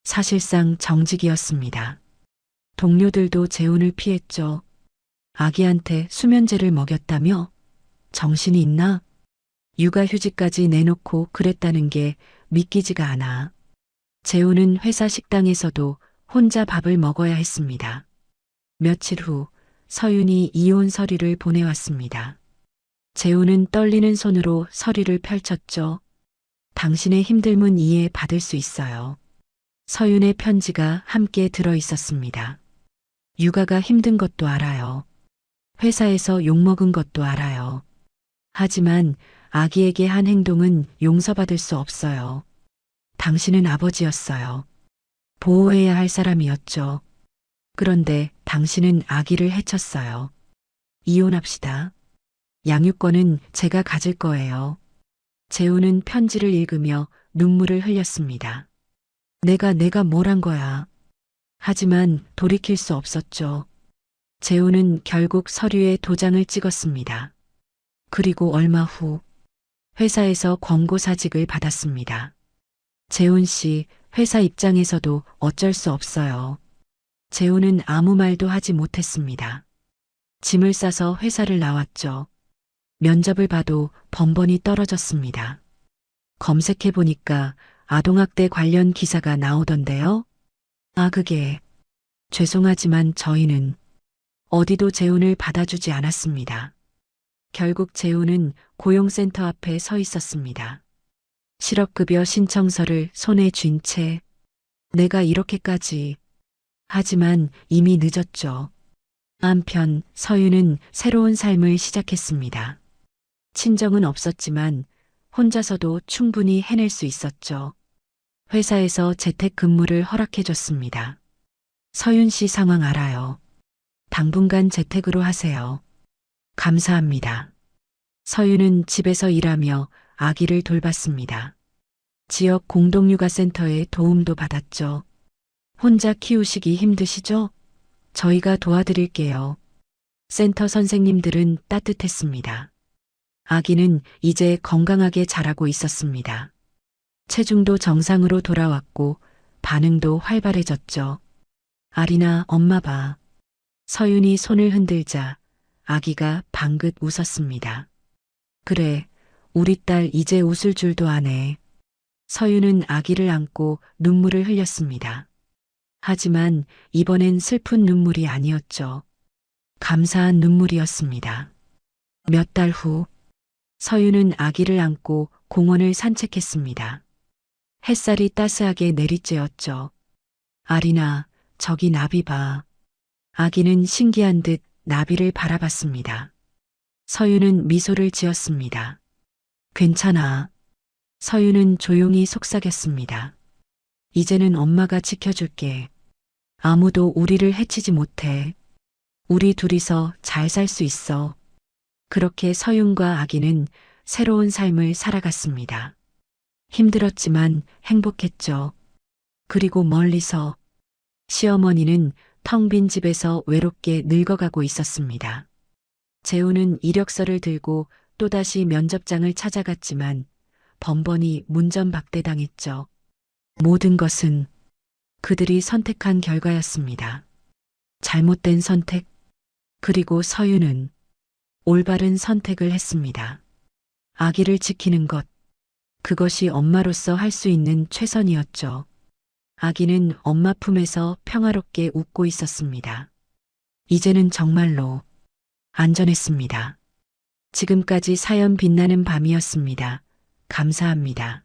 Speaker 2: 사실상 정직이었습니다. 동료들도 재훈을 피했죠. 아기한테 수면제를 먹였다며? 정신이 있나? 육아휴직까지 내놓고 그랬다는 게 믿기지가 않아. 재훈은 회사 식당에서도 혼자 밥을 먹어야 했습니다. 며칠 후 서윤이 이혼 서류를 보내왔습니다. 재훈은 떨리는 손으로 서류를 펼쳤죠. 당신의 힘듦은 이해받을 수 있어요. 서윤의 편지가 함께 들어 있었습니다. 육아가 힘든 것도 알아요. 회사에서 욕먹은 것도 알아요. 하지만 아기에게 한 행동은 용서받을 수 없어요. 당신은 아버지였어요. 보호해야 할 사람이었죠. 그런데 당신은 아기를 해쳤어요. 이혼합시다. 양육권은 제가 가질 거예요. 재훈은 편지를 읽으며 눈물을 흘렸습니다. 내가 뭘 한 거야. 하지만 돌이킬 수 없었죠. 재훈은 결국 서류에 도장을 찍었습니다. 그리고 얼마 후 회사에서 권고사직을 받았습니다. 재훈 씨, 회사 입장에서도 어쩔 수 없어요. 재훈은 아무 말도 하지 못했습니다. 짐을 싸서 회사를 나왔죠. 면접을 봐도 번번이 떨어졌습니다. 검색해보니까 아동학대 관련 기사가 나오던데요. 그게 죄송하지만 저희는 어디도 재훈을 받아주지 않았습니다. 결국 재훈은 고용센터 앞에 서 있었습니다. 실업급여 신청서를 손에 쥔 채 내가 이렇게까지. 하지만 이미 늦었죠. 한편 서윤은 새로운 삶을 시작했습니다. 친정은 없었지만 혼자서도 충분히 해낼 수 있었죠. 회사에서 재택근무를 허락해줬습니다. 서윤 씨 상황 알아요. 당분간 재택으로 하세요. 감사합니다. 서윤은 집에서 일하며 아기를 돌봤습니다. 지역 공동육아센터의 도움도 받았죠. 혼자 키우시기 힘드시죠? 저희가 도와드릴게요. 센터 선생님들은 따뜻했습니다. 아기는 이제 건강하게 자라고 있었습니다. 체중도 정상으로 돌아왔고 반응도 활발해졌죠. 아리나, 엄마 봐. 서윤이 손을 흔들자 아기가 방긋 웃었습니다. 그래, 우리 딸 이제 웃을 줄도 아네. 서윤은 아기를 안고 눈물을 흘렸습니다. 하지만 이번엔 슬픈 눈물이 아니었죠. 감사한 눈물이었습니다. 몇 달 후, 서윤은 아기를 안고 공원을 산책했습니다. 햇살이 따스하게 내리쬐었죠. 아리나, 저기 나비 봐. 아기는 신기한 듯 나비를 바라봤습니다. 서윤은 미소를 지었습니다. 괜찮아. 서윤은 조용히 속삭였습니다. 이제는 엄마가 지켜줄게. 아무도 우리를 해치지 못해. 우리 둘이서 잘 살 수 있어. 그렇게 서윤과 아기는 새로운 삶을 살아갔습니다. 힘들었지만 행복했죠. 그리고 멀리서 시어머니는 텅 빈 집에서 외롭게 늙어가고 있었습니다. 재훈은 이력서를 들고 또다시 면접장을 찾아갔지만 번번이 문전박대당했죠. 모든 것은 그들이 선택한 결과였습니다. 잘못된 선택, 그리고 서윤은 올바른 선택을 했습니다. 아기를 지키는 것, 그것이 엄마로서 할 수 있는 최선이었죠. 아기는 엄마 품에서 평화롭게 웃고 있었습니다. 이제는 정말로 안전했습니다. 지금까지 사연 빛나는 밤이었습니다. 감사합니다.